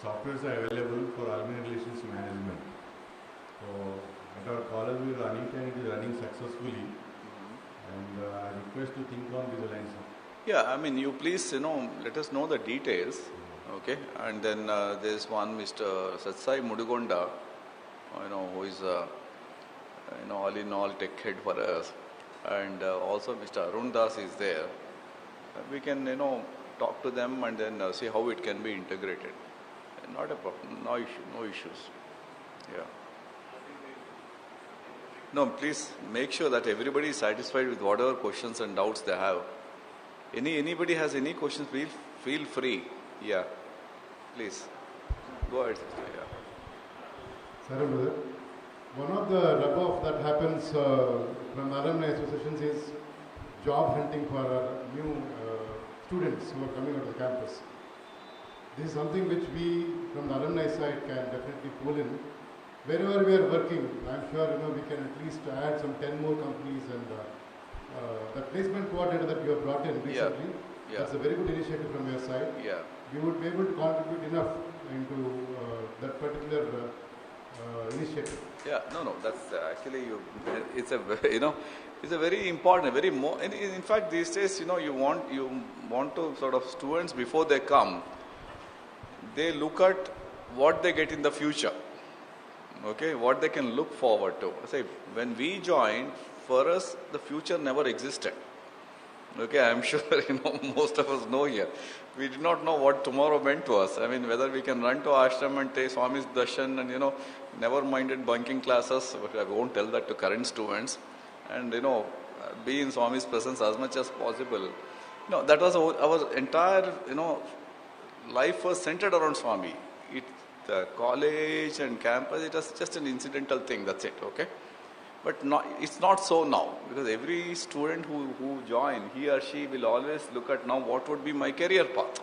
Softwares are available for alumni relations management. So at our college we are running and it is running successfully. And I request to think on these lines. Yeah, I mean, you please, let us know the details, okay? And then there's one Mr. Sathya Mudugonda, who is, all in all tech head for us. And also Mr. Arun Das is there. We can, talk to them and then see how it can be integrated. Not a problem, no issues. Yeah. No, please make sure that everybody is satisfied with whatever questions and doubts they have. Anybody has any questions, feel free. Yeah, please. Go ahead, sister. Yeah. Sorry, brother. One of the rub-off that happens from alumni associations is job hunting for new students who are coming out of the campus. This is something which we, from the alumni side, can definitely pull in. Wherever we are working, I'm sure we can at least add some 10 more companies, and the placement coordinator that you have brought in recently, that's a very good initiative from your side. Yeah. We would be able to contribute enough into that particular initiative. Yeah, no, that's actually it's a very important, in fact these days, you want to sort of students before they come, they look at what they get in the future. Okay, what they can look forward to. Say, when we joined, for us, the future never existed. Okay, I'm sure, most of us know here. We did not know what tomorrow meant to us. I mean, whether we can run to ashram and take Swami's darshan and, never minded bunking classes. But I won't tell that to current students. And, be in Swami's presence as much as possible. That was our entire, life was centered around Swami. The college and campus, it was just an incidental thing, that's it, okay? But it's not so now, because every student who join, he or she will always look at now what would be my career path.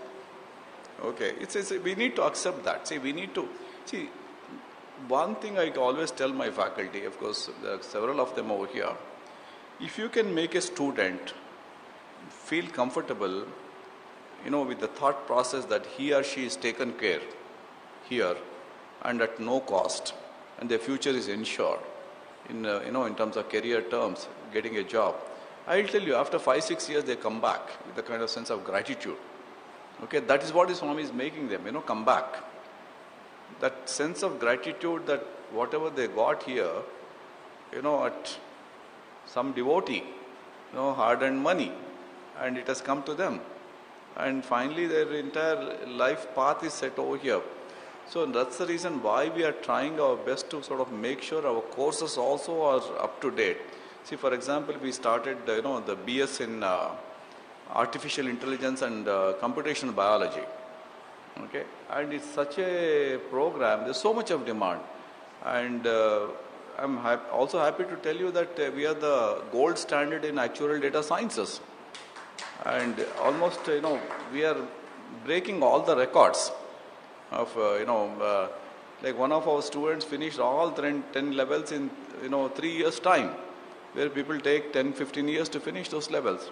Okay, we need to accept that. One thing I always tell my faculty, of course, there are several of them over here, if you can make a student feel comfortable, with the thought process that he or she is taken care here and at no cost, and their future is ensured in terms of career terms, getting a job, I'll tell you, after 5-6 years they come back with a kind of sense of gratitude. Okay, that is what Swami is making them, come back. That sense of gratitude that whatever they got here, at some devotee, hard-earned money, and it has come to them, and finally their entire life path is set over here. So that's the reason why we are trying our best to sort of make sure our courses also are up to date. See, for example, we started, the BS in Artificial Intelligence and Computational Biology. Okay, and it's such a program, there's so much of demand. And I'm also happy to tell you that we are the gold standard in actuarial data sciences. And almost, we are breaking all the records of, like one of our students finished all 10 levels in, 3 years' time, where people take 10-15 years to finish those levels.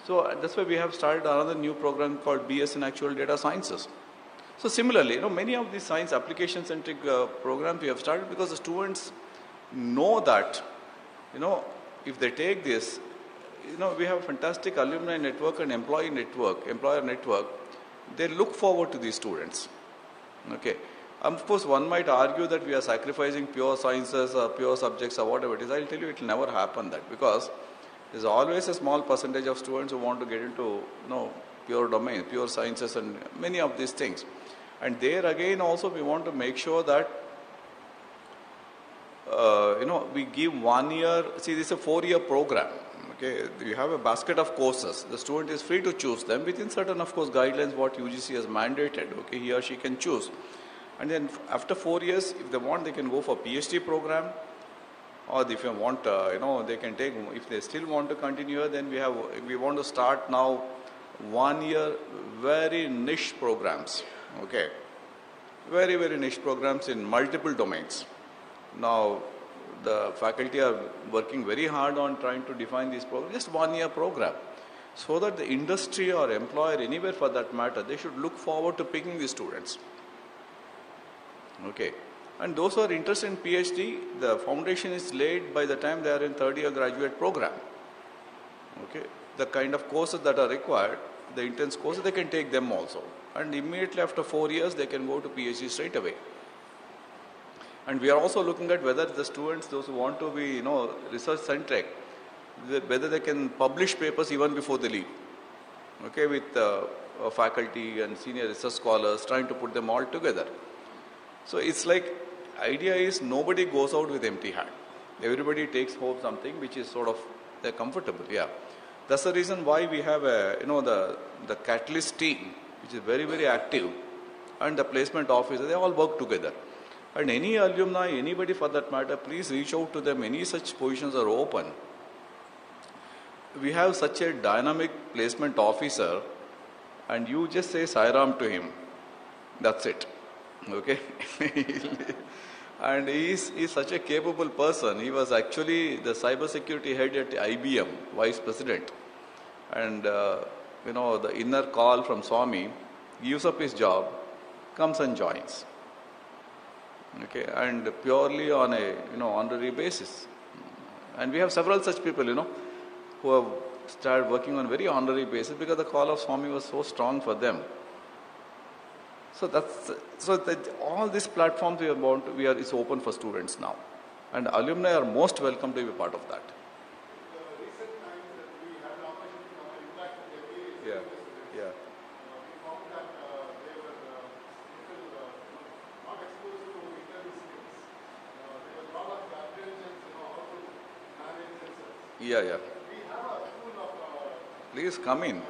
So that's why we have started another new program called BS in Actual Data Sciences. So similarly, many of these science application-centric programs we have started because the students know that, if they take this, we have a fantastic alumni network and employer network. They look forward to these students. Okay. Of course, one might argue that we are sacrificing pure sciences or pure subjects or whatever it is. I'll tell you, it will never happen that, because there's always a small percentage of students who want to get into, pure domain, pure sciences and many of these things. And there again also we want to make sure that, we give 1 year, see this is a 4-year program. Okay, you have a basket of courses. The student is free to choose them within certain, of course, guidelines what UGC has mandated. Okay, he or she can choose. And then after 4 years, if they want, they can go for PhD program, or if you want, they can take, if they still want to continue, then we want to start now 1 year very niche programs, okay? Very, very niche programs in multiple domains. Now, the faculty are working very hard on trying to define these programs, just 1 year program, so that the industry or employer, anywhere for that matter, they should look forward to picking these students. Okay. And those who are interested in PhD, the foundation is laid by the time they are in third year graduate program. Okay. The kind of courses that are required, the intense courses, they can take them also. And immediately after 4 years, they can go to PhD straight away. And we are also looking at whether the students, those who want to be, research centric, whether they can publish papers even before they leave. Okay, with faculty and senior research scholars, trying to put them all together. So it's like, idea is nobody goes out with empty hand. Everybody takes home something which is sort of, they're comfortable, yeah. That's the reason why we have the catalyst team, which is very, very active, and the placement officer, they all work together. And any alumni, anybody for that matter, please reach out to them. Any such positions are open. We have such a dynamic placement officer, and you just say Sairam to him. That's it. Okay? And he's such a capable person. He was actually the cybersecurity head at IBM, vice president. And, the inner call from Swami, gives up his job, comes and joins. Okay, and purely on a, honorary basis. And we have several such people, who have started working on very honorary basis because the call of Swami was so strong for them. So all these platforms is open for students now. And alumni are most welcome to be part of that. Yeah, yeah. Yeah, yeah. Please come in.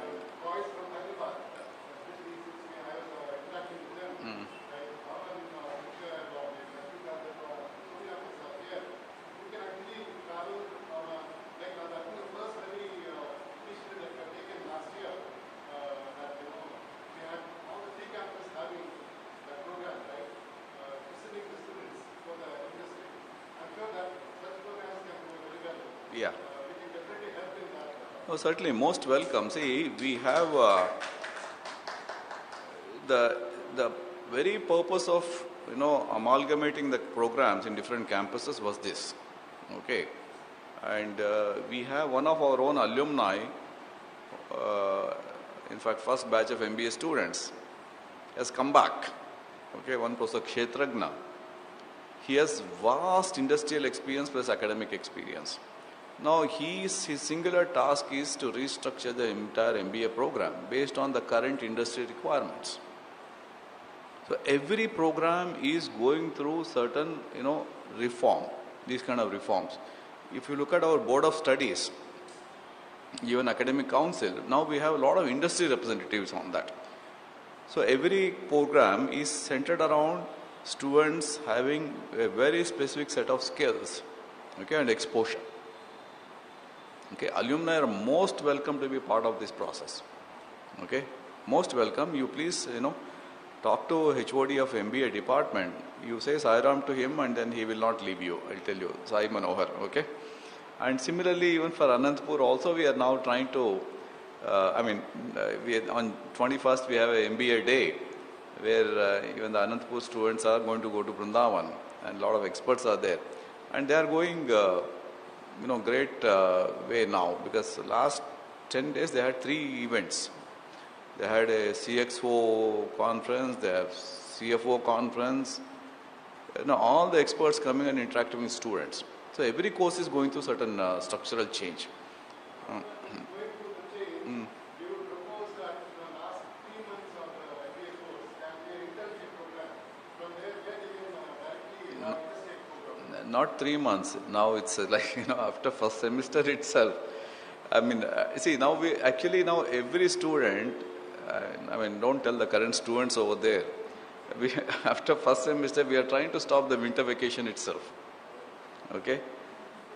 Yeah. Oh, certainly, most welcome. See, we have the very purpose of amalgamating the programs in different campuses was this. Okay, and we have one of our own alumni. In fact, first batch of MBA students has come back. Okay, one Professor Kshetragna. He has vast industrial experience plus academic experience. Now, his singular task is to restructure the entire MBA program based on the current industry requirements. So, every program is going through certain, reform, these kind of reforms. If you look at our board of studies, even academic council, now we have a lot of industry representatives on that. So, every program is centered around students having a very specific set of skills, okay, and exposure. Okay, alumni are most welcome to be part of this process. Okay, most welcome. You please, talk to HOD of MBA department. You say Sairam to him, and then he will not leave you. I'll tell you, Sai Manohar. Okay, and similarly, even for Anantapur, also we are now trying to. On 21st we have an MBA day, where even the Anantapur students are going to go to Vrindavan, and a lot of experts are there, and they are going. Great way now, because last 10 days they had 3 events. They had a CXO conference, they have CFO conference, all the experts coming and interacting with students. So every course is going through certain structural change. Not 3 months. Now it's after first semester itself. See, now every student, don't tell the current students over there. After first semester, we are trying to stop the winter vacation itself. Okay?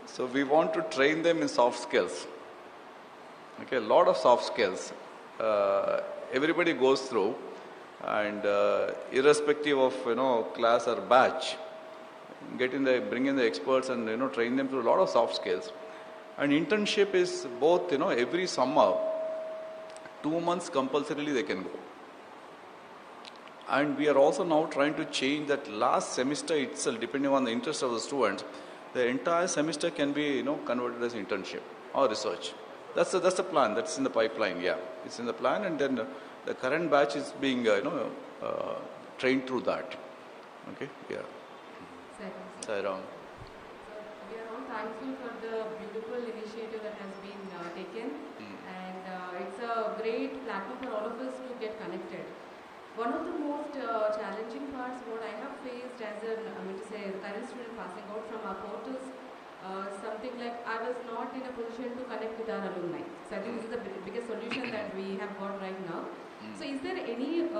So we want to train them in soft skills. Okay, a lot of soft skills. Everybody goes through, and irrespective of class or batch, bring in the experts and train them through a lot of soft skills. And internship is both every summer, 2 months compulsorily they can go. And we are also now trying to change that last semester itself, depending on the interest of the students, the entire semester can be converted as internship or research. That's the plan. That's in the pipeline. Yeah, it's in the plan, and then the current batch is being trained through that. Okay. Yeah. Sairam. We are all thankful for the beautiful initiative that has been taken, and it's a great platform for all of us to get connected. One of the most challenging parts, what I have faced as a current student passing out from our portals, something like I was not in a position to connect with our alumni. So I think this is the biggest solution that we have got right now. So is there any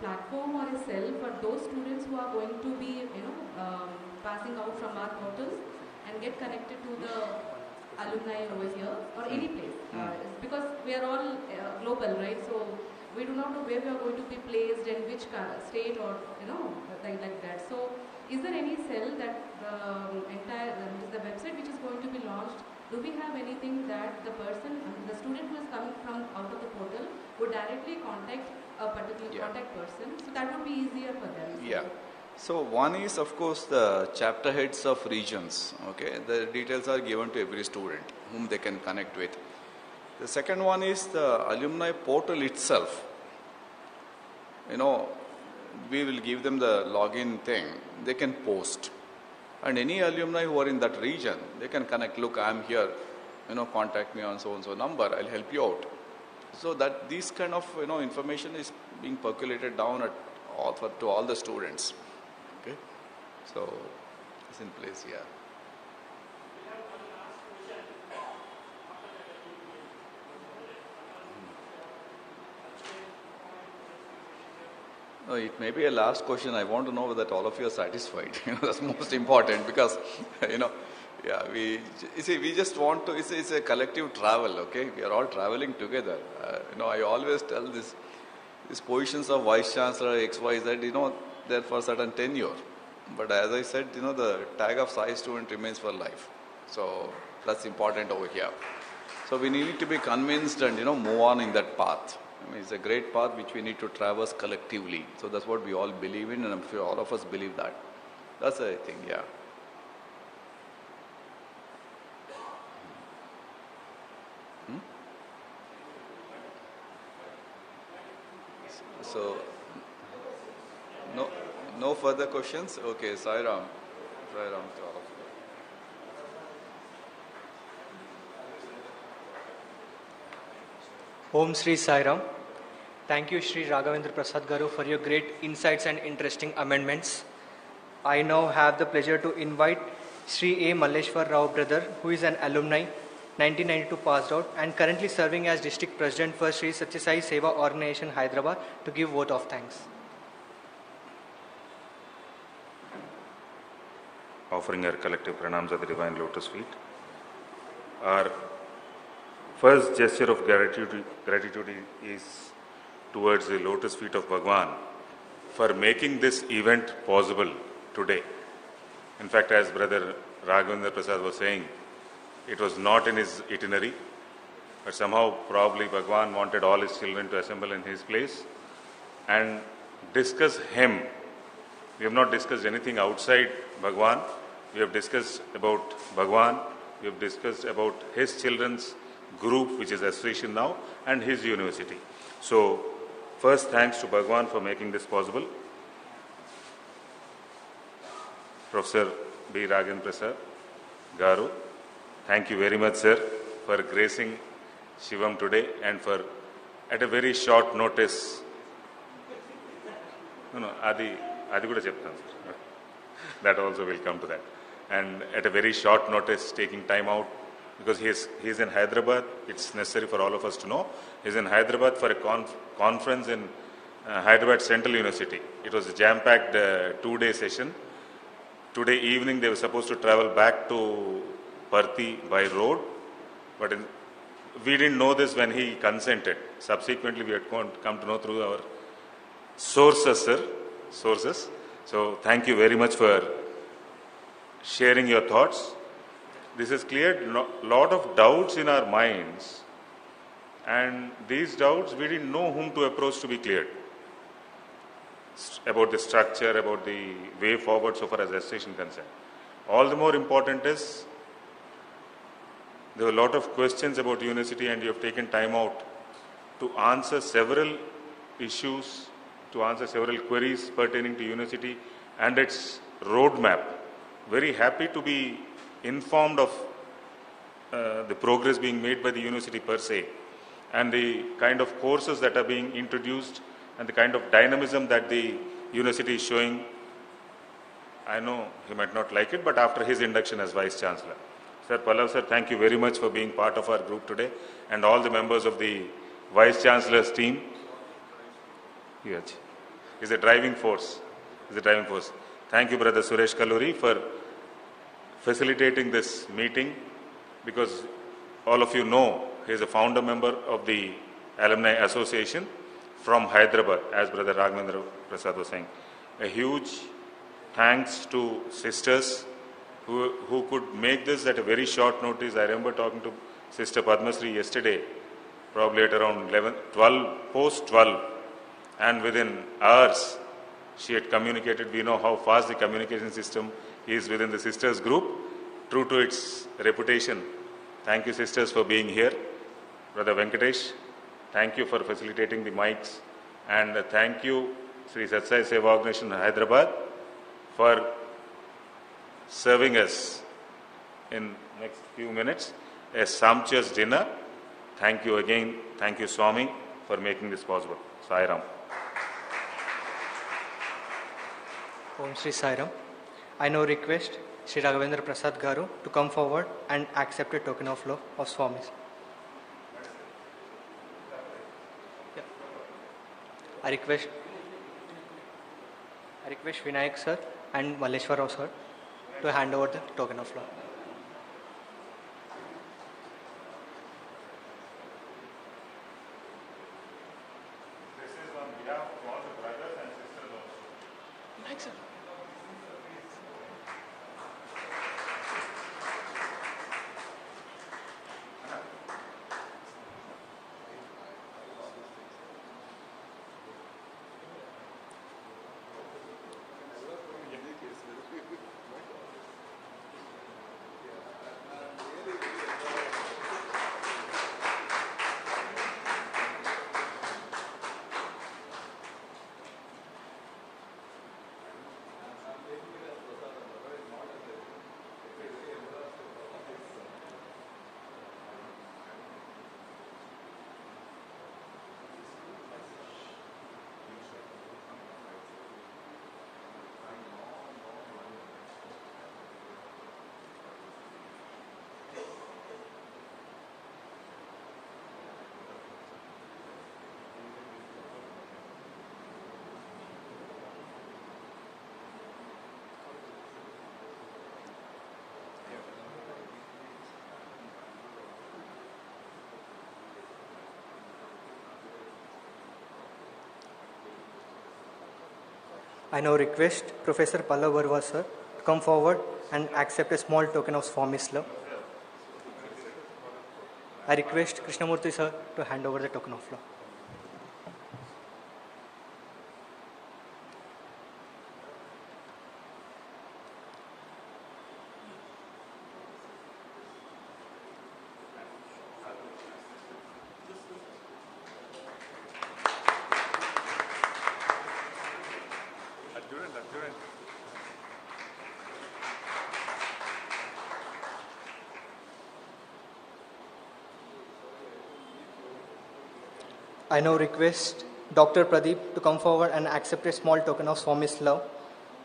platform or a cell for those students who are going to be, passing out from our portals and get connected to the alumni over here or any place? Because we are all global, right? So we do not know where we are going to be placed and which state or like that. So is there any cell that the website which is going to be launched? Do we have anything that the person, the student who is coming from out of the portal would directly contact a particular contact person? So that would be easier for them. Yeah. So one is, of course, the chapter heads of regions. Okay, the details are given to every student whom they can connect with. The second one is the alumni portal itself. We will give them the login thing. They can post. And any alumni who are in that region, they can connect. Look, I'm here. Contact me on so and so number. I'll help you out. So that this kind of information is being percolated down to all the students. Okay. So it's in place. Yeah. No, it may be a last question. I want to know that all of you are satisfied. That's most important because, yeah, we just want to, it's a collective travel, okay? We are all traveling together. I always tell these positions of Vice-Chancellor, X, Y, Z, they're for a certain tenure. But as I said, the tag of Sai student remains for life. So that's important over here. So we need to be convinced and, move on in that path. It's a great path which we need to traverse collectively. So that's what we all believe in, and I'm sure all of us believe that. That's the thing, yeah. So, no further questions? Okay, Sairam. Sairam to all of you. Om Sri Sairam. Thank you, Sri Raghavendra Prasad Garu, for your great insights and interesting amendments. I now have the pleasure to invite Sri A. Malleshwar Rao brother, who is an alumni, 1992 passed out, and currently serving as district president for Sri Sathya Sai Seva Organization, Hyderabad, to give vote of thanks. Offering our collective pranams at the divine lotus feet. Our first gesture of gratitude is towards the lotus feet of Bhagwan for making this event possible today. In fact, as Brother Raghavendra Prasad was saying, it was not in his itinerary, but somehow probably Bhagwan wanted all his children to assemble in his place and discuss him. We have not discussed anything outside Bhagwan. We have discussed about Bhagwan. We have discussed about his children's group, which is association now, and his university. So, first thanks to Bhagwan for making this possible. Professor B. Raghavendra Prasad Garu, thank you very much, sir, for gracing Shivam today and for, at a very short notice, Adi kuda cheptanu, sir. That also will come to that. And at a very short notice, taking time out, because he is in Hyderabad. It's necessary for all of us to know. He's in Hyderabad for a conference in Hyderabad Central University. It was a jam-packed 2-day session. Today evening they were supposed to travel back to Parthi by road, but we didn't know this when he consented. Subsequently, we had come to know through our sources, sir. Sources. So, thank you very much for sharing your thoughts. This has cleared a lot of doubts in our minds, and these doubts we didn't know whom to approach to be cleared. About the structure, about the way forward so far as association concerned. All the more important is there were a lot of questions about university, and you have taken time out to answer several issues, to answer several queries pertaining to university and its roadmap. Very happy to be informed of the progress being made by the university per se, and the kind of courses that are being introduced and the kind of dynamism that the university is showing. I know he might not like it, but after his induction as Vice-Chancellor. Sir Pallav sir, thank you very much for being part of our group today, and all the members of the Vice-Chancellor's team. Yes, he's a driving force. He's a driving force. Thank you, Brother Suresh Kalluri, for facilitating this meeting, because all of you know he is a founder member of the Alumni Association from Hyderabad, as Brother Raghavendra Prasad was saying. A huge thanks to sisters who could make this at a very short notice. I remember talking to Sister Padmasri yesterday, probably at around post 12, and within hours she had communicated. We know how fast the communication system is within the sisters group, true to its reputation. Thank you, sisters, for being here. Brother Venkatesh, thank you for facilitating the mics, and thank you, Sri Sathya Seva Organization Hyderabad, for serving us in next few minutes a sumptuous dinner. Thank you again. Thank you, Swami, for making this possible. Sai Ram. Om Shri Sai Ram. I now request Sri Raghavendra Prasad Garu to come forward and accept a token of love of Swamis. I request Vinayak sir and Malleshwar Rao sir to hand over the token of love. This is on behalf of all the brothers and sisters also. Vinayak sir. I now request Professor Pallav Barwa sir to come forward and accept a small token of Swami's love. I request Krishnamurti sir to hand over the token of love. I now request Dr. Pradeep to come forward and accept a small token of Swami's love.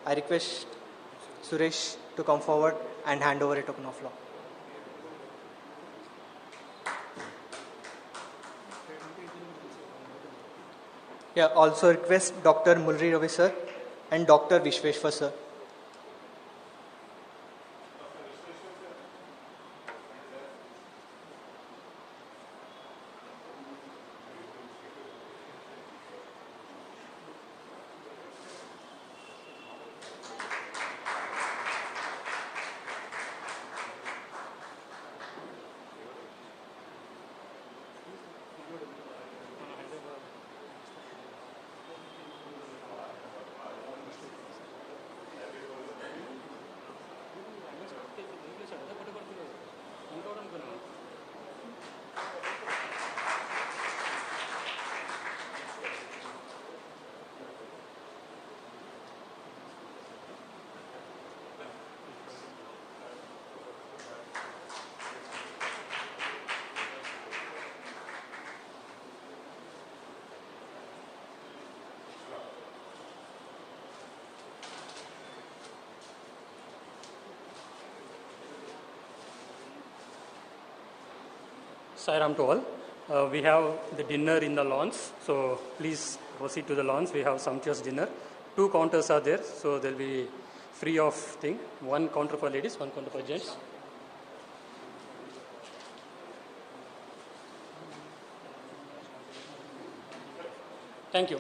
I request Suresh to come forward and hand over a token of love. Yeah, also request Dr. Mulri Ravi sir and Dr. Vishweshwar sir. Sairam to all. We have the dinner in the lawns, so please proceed to the lawns. We have sumptuous dinner. 2 counters are there, so there will be free of thing. 1 counter for ladies, 1 counter for gents. Thank you.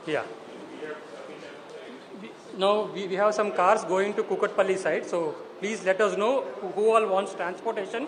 Yeah. Now we have some cars going to Kukatpalli side, so please let us know who all wants transportation